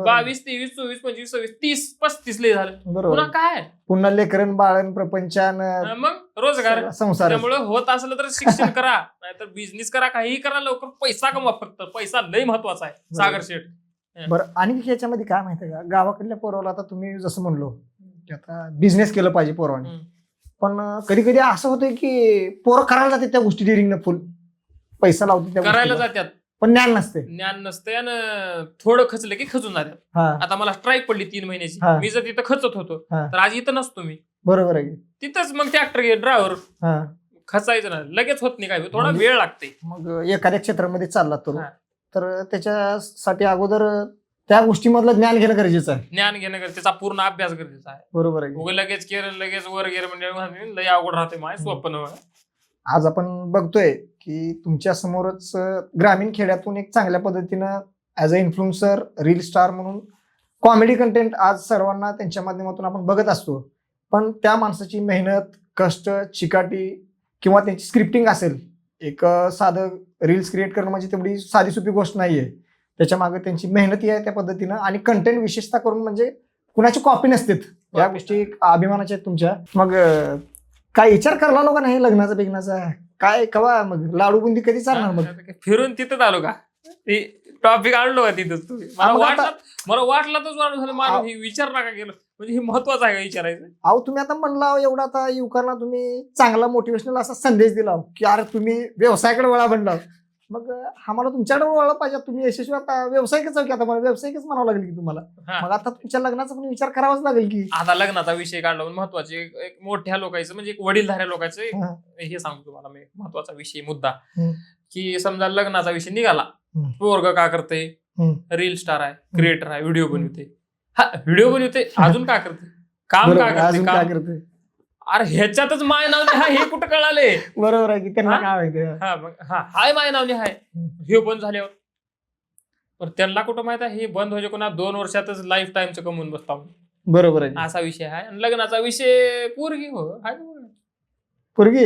22, 23, 24, 25, 26, 30, 35 लय झालं. पुन्हा काय, पुन्हा लेकरन बाळन प्रपंचान, मग रोजगार, संसार. त्यामुळे होत असलं तर शिक्षण करा, नाहीतर बिझनेस करा, काहीही करा, लवकर पैसा कमवा. फक्त पैसा लय महत्वाचा आहे. सागर शेठ. बरं, आणि ह्याच्यामध्ये काय माहितीये का, गावाकडल्या पोराला आता तुम्ही जसं म्हणलो की आता बिझनेस केलं पाहिजे पोरांनी, पण कधी कधी असं होतंय की पोरं करायला जाते त्या गोष्टी डिरिंगनं, फुल पैसा लावते करायला जातात, पण ज्ञान नसते आणि थोडं खचलं की खचून जातात. आता मला स्ट्राईक पडली 3 महिन्याची, मी जर तिथं खचत होतो तर आज इथं नसतो मी. बरोबर आहे. तिथंच मग ट्रॅक्टर घे, ड्रायव्हर खचायचं ना, लगेच होत नाही, काय थोडा वेळ लागते. मग एखाद्या क्षेत्रामध्ये चालला तर त्याच्यासाठी अगोदर त्या गोष्टीमधलं ज्ञान घेणं गरजेचं आहे. ज्ञान घेणं गरजेचं, त्याचा पूर्ण अभ्यास गरजेचा आहे. बरोबर आहे. लगेच केलं लगेच वर गेलं म्हणजे लय अवघड राहते. माझ्या स्वप्न आज आपण बघतोय की तुमच्या समोरच ग्रामीण खेड्यातून एक चांगल्या पद्धतीनं as a influencer, reel star म्हणून कॉमेडी कंटेंट आज सर्वांना त्यांच्या माध्यमातून आपण बघत असतो. पण त्या माणसाची मेहनत, कष्ट, चिकाटी किंवा त्यांची स्क्रिप्टिंग असेल, एक साधं रील्स क्रिएट करणं म्हणजे तेवढी साधी सोपी गोष्ट नाहीये. त्याच्या मागे त्यांची मेहनती आहे त्या पद्धतीनं, आणि कंटेंट विशेषतः करून म्हणजे कुणाची कॉपी नसते. या गोष्टी अभिमानाच्या आहेत तुमच्या. मग काय विचार करला का नाही लग्नाचा बिग्नाचा? काय कवा मग लाडू बुंदी कधी चालणार? मग फिरून तिथंच आलो का, टॉपिक आणलो का तिथंच तुम्ही? मला वाटलं तर वाढू झालं, मला विचार नका केलं. म्हणजे हे महत्वाचं आहे का विचारायचं. अहो तुम्ही आता म्हणला एवढा आता युवकांना तुम्ही चांगला मोटिवेशनल असा संदेश दिला की अरे तुम्ही व्यवसायाकडे वळा म्हणला, मग आम्हाला तुमच्याकडे वळलं पाहिजे. तुम्ही यशस्वी आता व्यावसायिकच की आता मला व्यावसायिकच म्हणावं लागेल की तुम्हाला. मग आता तुमच्या लग्नाचा पण विचार करावाच लागेल की. आता लग्नाचा विषय काढला महत्वाचे एक मोठ्या लोकांचं म्हणजे एक वडीलधाऱ्या लोकांचं हे सांगतो तुम्हाला मी महत्वाचा विषय मुद्दा, की समजा लग्नाचा विषय निघाला, पोरग का करते, रील स्टार आहे, क्रिएटर आहे, व्हिडिओ बनवते. हा व्हिडिओ बनवते, अजून काय करते, काम काय करते. अरे ह्याच्यातच माय नावने हा हे कुठं कळाले. बरोबर आहे की त्यांना काय माहिती. हा मग हाय माय नावने हाय हे बंद झाल्यावर, पण त्यांना कुठं माहित आहे हे बंद व्हायचे कोणा 2 वर्षातच लाईफ टाइमचं कमवून बसता. बरोबर आहे, असा विषय आहे. आणि लग्नाचा विषय पोरगी हो हाय, पोरगी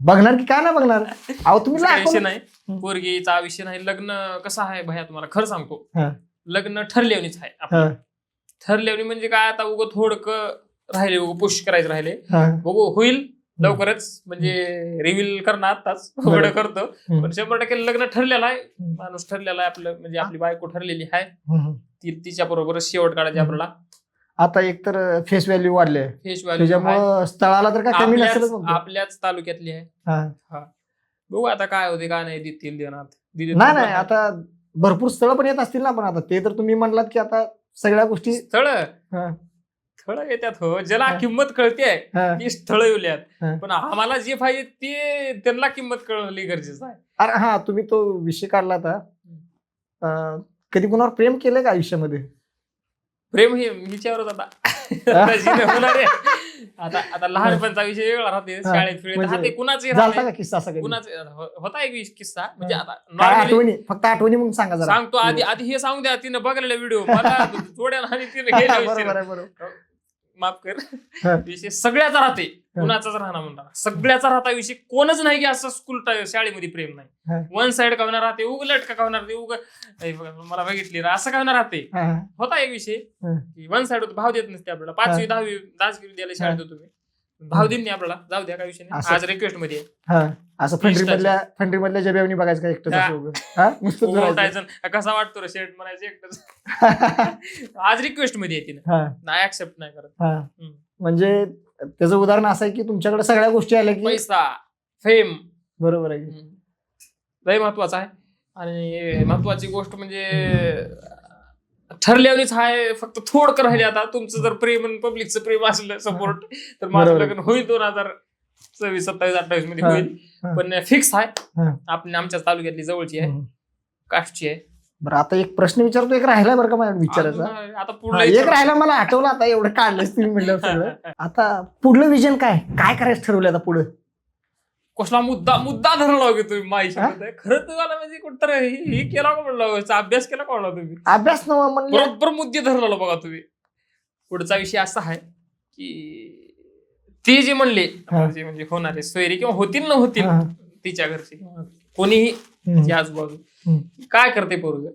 बघणार की काय ना बघणार. अहो तुम्ही विषय नाही, पोरगीचा विषय नाही. लग्न कसं आहे भैया तुम्हाला खरं सांगतो, लग्न ठरल्यावनीच आहे आपलं. ठरल्यावनी म्हणजे काय, आता उगं थोडकं राहिले, उगं पुश करायचं राहिले, बघू होईल लवकरच, म्हणजे रिव्हील करणार आताच उघड करतो. पण 100% लग्न ठरलेलं आहे, माणूस ठरलेला आहे आपलं, म्हणजे आपली बायको ठरलेली आहे, तिच्या बरोबर शेवट काढायची आपल्याला. आता एक तर फेस व्हॅल्यू वाढले, फेस व्हॅल्यू त्याच्यामुळे स्थळाला तर काय कमी नसेल, आपल्याच तालुक्यातली आहे. बघू आता काय होते काय नाही, देतील देणार. नाही आता भरपूर स्थळ पण येत असतील ना. पण आता ते तर तुम्ही म्हणलात की आता सगळ्या गोष्टी स्थळ येतात हो, ज्याला किंमत कळते ती स्थळ येऊल्यात, पण आम्हाला जे पाहिजे ते त्यांना किंमत कळली गरजेचं आहे. अरे हा तुम्ही तो विषय काढला होता, कधी कुणावर प्रेम केलंय का आयुष्यामध्ये? प्रेम हे विचारत आता आता लहानपणचा विषय वेगळा राहते, शाळेत राहते, कुणाचे किस्सा कुणाचे होता एक किस्सा, म्हणजे आता आठवणी, फक्त आठवणी मग सांगा सांगतो. आधी हे सांगू द्या, तिनं बघलेला व्हिडिओ मला जोड्याला आणि तिने माफ कर, विषय सगळ्याचा राहते, कुणाचाच राहणार म्हणणार, सगळ्याचा राहता विषय. कोणच नाही की असं स्कूल शाळेमध्ये प्रेम नाही. वन साइड का होणार राहते, उग लटका का होणार ते, उग मला बघितली असं का होणार राहते. होता एक विषय की वन साइड होतं, भाव देत नसते आपल्याला. 5वी 10वी दासगिरी द्यायला शाळेत होतो मी, भाव देत नाही आपल्याला, जाऊ द्या काय विषय नाही. आज रिक्वेस्ट मध्ये असं फंड्री मधल्या जब्यावनी बघायचं का एकटं कसा वाटतो रे शेट म्हणायचं एकटंच. आज रिक्वेस्ट मध्ये येते ना, ऍक्सेप्ट नाही करत. म्हणजे त्याचं उदाहरण असं आहे की तुमच्याकडे सगळ्या गोष्टी आल्या की पैसा, फेम, बरोबर आहे, लय महत्वाचा आहे. आणि महत्वाची गोष्ट म्हणजे ठरल्यावरच आहे, फक्त थोडं राहिले. आता तुमचं जर प्रेम, पब्लिकचं प्रेम असलं, सपोर्ट, तर माझं लग्न होईल 2026, 27, 28 मध्ये होईल. पण फिक्स आहे, आमच्या तालुक्यातली जवळची आहे, काष्टची आहे. बरं आता एक प्रश्न विचारतो, एक राहिला बरं का माझ्या विचारायचा. आता पुढलं एक राहिला, मला आठवलं आता, एवढं काढलंच तुम्ही म्हणलं सगळं. आता पुढलं विजन काय करायचं ठरवलं आता पुढे? कसला मुद्दा धरला की तुम्ही माहिती खरं तुम्हाला, म्हणजे कुठं हे केला का म्हणलं, अभ्यास केला का तुम्ही? अभ्यास बरोबर मुद्दे धरला बघा तुम्ही. पुढचा विषय असा आहे की ते जे म्हणले म्हणजे होणारे सोयरी किंवा होतील न होतील तिच्या घरचे कोणीही आजूबाजू काय करते पोरग,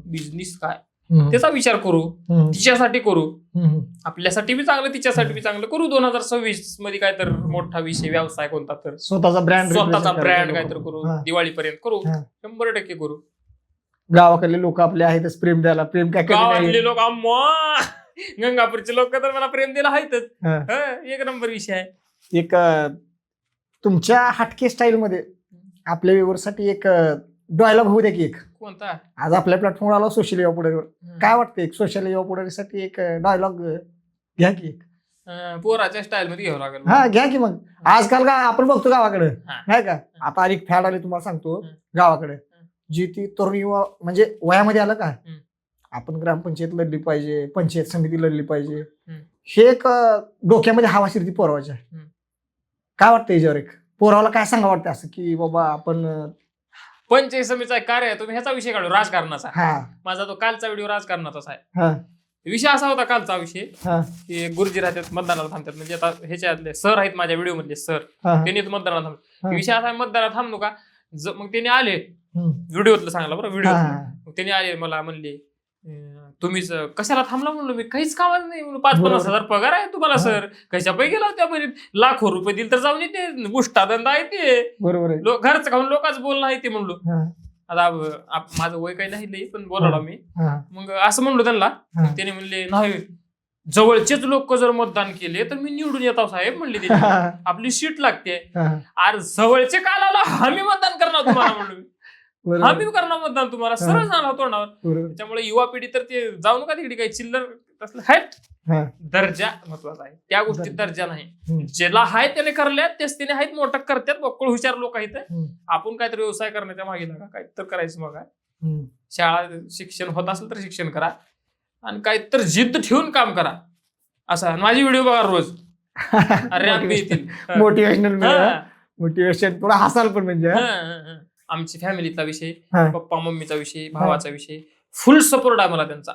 बिझनेस काय, त्याचा विचार करू, तिच्यासाठी करू, आपल्यासाठी बी चांगलं, तिच्यासाठी बी चांगलं करू. 2026 मध्ये काय तर मोठा विषय, व्यवसाय कोणता तर, स्वतःचा ब्रँड काय तर करू, दिवाळीपर्यंत करू, 100% करू. गावाकडले लोक आपले आहेतच प्रेम द्यायला, प्रेम काय गावातले लोक, गंगापूरचे लोक तर मला प्रेम द्यायला आहेतच. एक नंबर विषय आहे. एक तुमच्या हटके स्टाईल मध्ये आपल्या व्यवहारासाठी एक डायलॉग होऊ द्या की एक. कोणता? आज आपल्या प्लॅटफॉर्म आला सोशल युवा पुढारीवर, काय वाटतं एक सोशल युवा पुढारीसाठी एक डायलॉग घ्या की एक. पोराच्या स्टाईल मध्ये घ्यावं लागेल. हा घ्या की. मग आजकाल का आपण बघतो गावाकडे नाही का, आता एक फॅड आली तुम्हाला सांगतो गावाकडे, जी ती तरुण युवा म्हणजे वयामध्ये आलं का, आपण ग्रामपंचायत लढली पाहिजे, पंचायत समिती लढली पाहिजे, हे एक डोक्यामध्ये हवा शिरती पोरावाच्या. काय वाटतं याच्यावर एक पोरावाला काय सांगा वाटतं असं की बाबा आपण पंचायत समितीचा कार्य आहे, तुम्ही ह्याचा विषय काढू राजकारणाचा. माझा तो कालचा व्हिडिओ राजकारणाचाच आहे. विषय असा होता कालचा विषय की गुरुजी राहतात, मतदानाला थांबतात. म्हणजे आता ह्याच्यातले सर आहेत माझ्या व्हिडिओ मधले सर, त्यांनी मतदानाला थांबतात. विषय असा मतदानाला थांबलो का, मग त्यांनी आले व्हिडिओतलं सांगला बरं, व्हिडिओ त्यांनी आले मला म्हणले तुम्हीच कशाला थांबला म्हणलो, मी काहीच कामात नाही, 5-50 पगार आहे तुम्हाला सर, कशापैकी गेला त्यामध्ये लाखो रुपये दिल तर जाऊन येते, गोष्टा धंदा आहे ते, बरोबर घरचं खाऊन लोकांच बोलणं आहे ते म्हणलो. आता माझं वय काही नाही पण बोलावला मी, मग असं म्हणलो त्यांना. त्याने म्हणले नाही जवळचेच लोक जर मतदान केले तर मी निवडून येतो साहेब म्हणले ते. आपली सीट लागते. अरे जवळचे काल आला आम्ही मतदान करणार तुम्हाला म्हणून, आम्ही करणार मतदान तुम्हाला, सरळ झाला तोंडावर. त्याच्यामुळे युवा पिढी तर ते जाऊ नका तिकडे काही चिल्लर तसलं हायत. दर्जा महत्वाचा आहे, त्या गोष्टीत दर्जा नाही. ज्याला हाय त्याने करल्यात तेच त्याने आहेत, मोठं करतात. बक्कळ हुशार लोक आहेत. आपण काहीतरी व्यवसाय करण्याच्या मागे लागा, काय तर करायचं. मग शाळा शिक्षण होत असेल तर शिक्षण करा आणि काहीतरी जिद्द ठेवून काम करा. असं माझी व्हिडिओ बघा रोज. अरे येतील मोटिवेशन, थोडा हसाल पण म्हणजे. आमची फॅमिलीतला विषय, पप्पा मम्मीचा विषय, भावाचा विषय, फुल सपोर्ट आहे मला त्यांचा.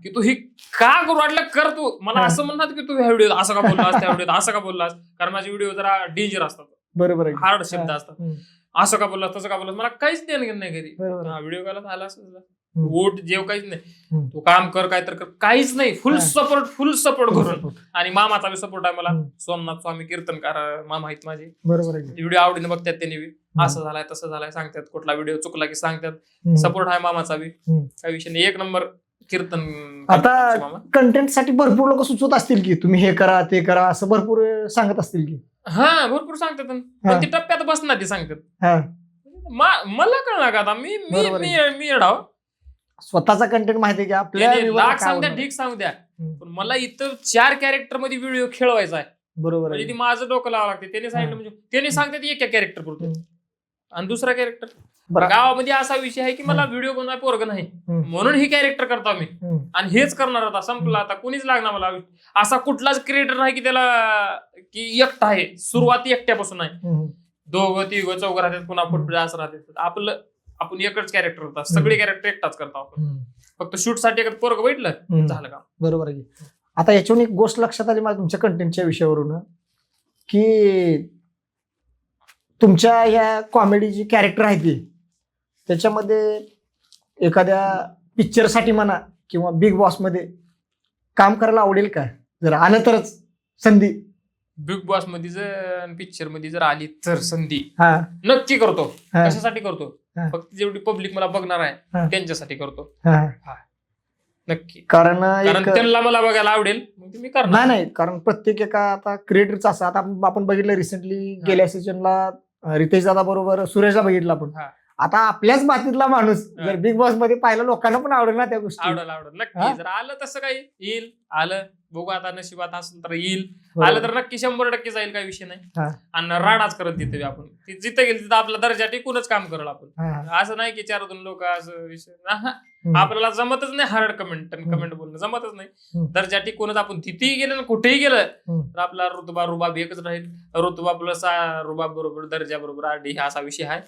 की तू ही का करू वाटलं कर तू. मला असं म्हणतात की तू ह्या व्हिडिओ असं का बोललास, त्या व्हिडिओ असं का बोललास. कारण माझे व्हिडिओ जरा डेंजर असतात, बरोबर, हार्ड शब्द असतात. असं का बोललास, तसं का बोललास, मला काहीच देणं घेणं नाही घरी. व्हिडिओ काला आला वोट जेव काहीच नाही, तू काम कर काय तर कर, काहीच नाही. फुल सपोर्ट करून. आणि मामाचा बी सपोर्ट आहे मला. सोमनाथ स्वामी कीर्तनकार मामा आहेत माझे. बरोबर, व्हिडिओ आवडीने बघतात त्यांनी बी. असं झालाय तसं झालाय सांगतात, कुठला व्हिडिओ चुकला की सांगतात. सपोर्ट आहे मामाचा बी, काही विषय नाही. एक नंबर कीर्तन. आता कंटेंट साठी भरपूर लोक सुचवत असतील की तुम्ही हे करा ते करा, असं भरपूर सांगत असतील की. भरपूर सांगतात, पण ती टप्प्यात बसणार ते सांगतात. मला कळणार का आता, मी एडाव स्वतःचा कंटेंट माहिती आहे की आपल्या लाख सांगू द्या, ठीक सांगू द्या, पण मला इथं 4 कॅरेक्टर मध्ये व्हिडिओ खेळवायचा आहे. बरोबर, म्हणजे ती माझं डोकं लावावं लागते. त्याने सांगितलं म्हणजे त्याने सांगतात एका कॅरेक्टर पुरतो आणि दुसरा कॅरेक्टर. गावामध्ये असा विषय आहे की मला व्हिडिओ बनवाय पोरग नाही, म्हणून ही कॅरेक्टर करतो मी आणि हेच करणार. आता संपला, आता कुणीच लागणार मला. असा कुठलाच क्रिएटर नाही की त्याला की एकटा आहे. सुरुवात एकट्यापासून आहे. 2, 3, 4 राहतात, पुन्हा फुटबॉल असं राहतात. आपण एकच कॅरेक्टर होता, सगळे कॅरेक्टर एकटाच करतो आपण. फक्त शूट साठी एक पोरग बैठलं झालं का. बरोबर आहे. आता याच्यावरून एक गोष्ट लक्षात आली मला तुमच्या कंटेंटच्या विषयावरून, की तुमच्या ह्या कॉमेडी जी कॅरेक्टर आहे ती त्याच्यामध्ये एखाद्या पिक्चर साठी म्हणा किंवा बिग बॉस मध्ये काम करायला आवडेल का, जर आलं तरच संधी. बिग बॉस मध्ये जर पिक्चर मध्ये जर आली तर संधी नक्की करतो. कशासाठी करतो, फक्त जेवढी पब्लिक मला बघणार आहे त्यांच्यासाठी करतो. नक्की, कारण त्यांना मला बघायला आवडेल, मग मी करणार. नाही, कारण प्रत्येक एका आता क्रिएटरचा असं, आता आपण बघितलं रिसेंटली गेल्या सीझनला रितेश दादा बरोबर सुरेशला बघितलं आपण. आता आपल्याच मातीतला माणूस जर बिग बॉस मध्ये पाहिलं, लोकांना पण आवडेल ना त्या गोष्टी. आवडेल नक्की. जर आलं तसं काही येईल, आलं बघू आता नशिबात असेल तर येईल. आलं तर नक्की 100% जाईल, काही विषय नाही. आणि राडाच करत तिथे आपण जिथे गेल तिथं आपला दर्जा टिकूनच काम करेल आपण. असं नाही की 4-2 लोक असं विषय. आपल्याला जमतच नाही हार्ड कमेंट बोलणं, जमतच नाही. दर्जा टिकूनच आपण तिथेही गेलं ना कुठेही गेलं तर आपला रुबाब एकच राहील. रुतबा प्लस रुबाब बरोबर दर्जा बरोबर RD हा असा विषय आहे.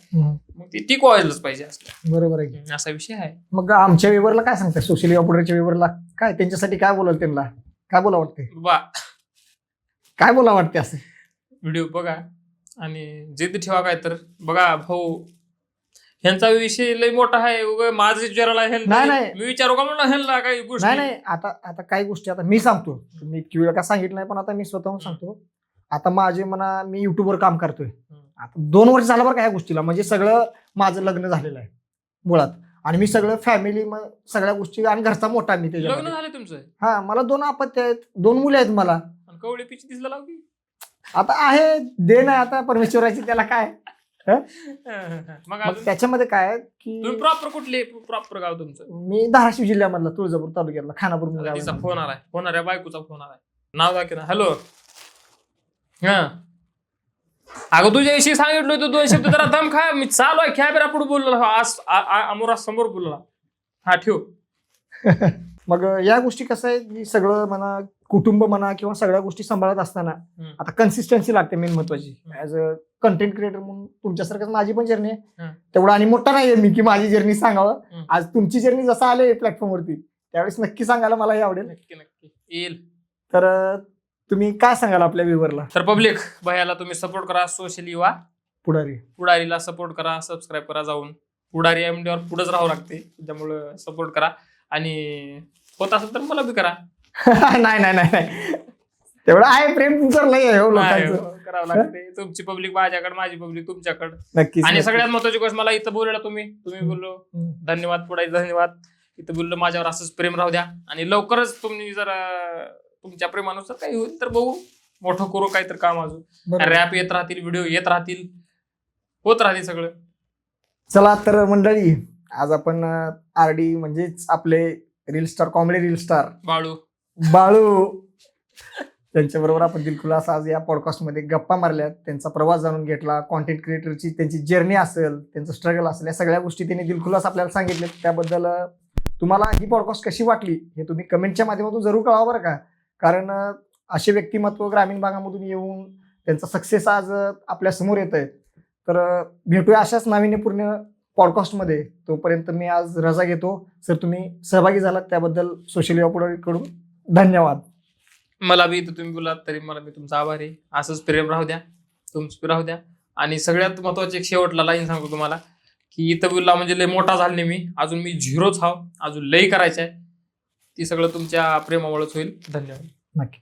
मग ती टिकवायलाच पाहिजे असं. बरोबर आहे, असा विषय आहे. मग आमच्या व्ह्यूअरला काय सांगताय, सोशल ऑपरेटरच्या व्ह्यूअरला काय, त्यांच्यासाठी काय बोलाल, त्यांना काय बोला वाटते, काय बोला वाटते असं. व्हिडिओ बघा आणि जिद्द ठेवा. काय तर बघा भाऊ, ह्यांचा विषय लय मोठा आहे. माझं विचारायला नाही, मी विचारू का म्हणलं ह्यांना काही गोष्टी. नाही, आता काही गोष्टी आता मी सांगतो, मी इतकी वेळ का सांगितलं नाही, पण आता मी स्वतःहून सांगतो. आता माझे म्हणा, मी युट्यूबवर काम करतोय आता 2 वर्ष झालं बरं का ह्या गोष्टीला. म्हणजे सगळं माझं लग्न झालेलं आहे मुळात, आणि मी सगळं फॅमिली सगळ्या गोष्टी, आणि घरचा मोठा मी त्याच्या. लग्न झालं तुमचं? हा, मला 2 अपत्य आहेत, 2 मुले आहेत मला. कवळे पिची दिसला लावली आता आहे दे ना, आता परमेश्वराची त्याला काय. मग त्याच्यामध्ये काय की तुम्ही प्रॉपर कुठले, प्रॉपर गाव तुमचं? मी धाराशिव जिल्ह्यामधला तुळजापूर तालुक्यातला खानापूर. फोन आलाय, होणाऱ्या बायकोचा फोन आलाय. नाव दाखव. हॅलो. अगं तुझ्याविषयी सांगितलं तू 2 शब्द जरा दम खा. मी चालू आहे कॅमेरा पुढे बोललो, अमोरा समोर बोलला. हा ठेव. मग या गोष्टी कसं आहे की सगळं म्हणा, कुटुंब म्हणा किंवा सगळ्या गोष्टी सांभाळत असताना आता कन्सिस्टन्सी लागते मेन महत्वाची. ऍज अ कंटेंट क्रिएटर म्हणून तुमच्यासारखंच माझी पण जर्नी आहे. तेवढा आणि मोठा नाहीये मी की माझी जर्नी सांगावं. आज तुमची जर्नी जसं आले प्लॅटफॉर्मवरती त्यावेळेस नक्की सांगायला मलाही आवडेल. नक्की येईल. तर तुम्ही काय सांगाल आपल्या व्ह्यूअरला? तर पब्लिक भयाला तुम्ही सपोर्ट करा. सोशल युवा पुढारीला सपोर्ट करा. सबस्क्राईब करा. जाऊन पुढारी MDवर पुढेच राहावं लागते, त्यामुळं सपोर्ट करा. आणि होत असेल तर मला बी करा. नाही तेवढं आहे प्रेम तुमचं लय आहे लोकांचं. करावं लागते. तुमची पब्लिक माझ्याकडे, माझी पब्लिक तुमच्याकडे. नक्की. आणि सगळ्यात महत्वाची गोष्ट, मला इथं बोलला तुम्ही बोललो, धन्यवाद. पुढे धन्यवाद. इथं बोललो, माझ्यावर असंच प्रेम राहू द्या. आणि लवकरच तुम्ही जर तुमच्या प्रेमानुसार काही होईल तर बघू, मोठं करू काहीतरी काम अजून. बरोबर. रॅप येत राहतील, व्हिडिओ येत राहतील, होत राहतील सगळं. चला तर मंडळी, आज आपण RD म्हणजेच आपले reel star, comedy reel star Balu त्यांच्याबरोबर आपण दिलखुलास आज या पॉडकास्टमध्ये गप्पा मारल्यात. त्यांचा प्रवास जाणून घेतला, कॉन्टेंट क्रिएटरची त्यांची जर्नी असेल, त्यांचं स्ट्रगल असेल, या सगळ्या गोष्टी त्यांनी दिलखुलास आपल्याला सांगितल्या. त्याबद्दल तुम्हाला ही पॉडकास्ट कशी वाटली हे तुम्ही कमेंटच्या माध्यमातून जरूर कळवा बरं का. कारण असे व्यक्तिमत्व ग्रामीण भागामधून येऊन त्यांचा सक्सेस आज आपल्या समोर येत आहे. तर भेटूया अशाच नाविन्यपूर्ण पॉडकास्टमध्ये. तोपर्यंत मी आज रजा घेतो. सर, तुम्ही सहभागी झालात त्याबद्दल सोशल कडून धन्यवाद. मला बी इथं तुम्ही बोलात तरी मला मी तुमचा आभारी आहे. असंच प्रेम राहू द्या, तुमचं राहू द्या. आणि सगळ्यात महत्वाची एक शेवटला लाईन सांगतो तुम्हाला की इथं बोलला म्हणजे लय मोठा झाले मी, अजून मी झिरोच हाव, अजून लय करायचं आहे. ती सगळं तुमच्या प्रेमामुळेच होईल. धन्यवाद. नक्की.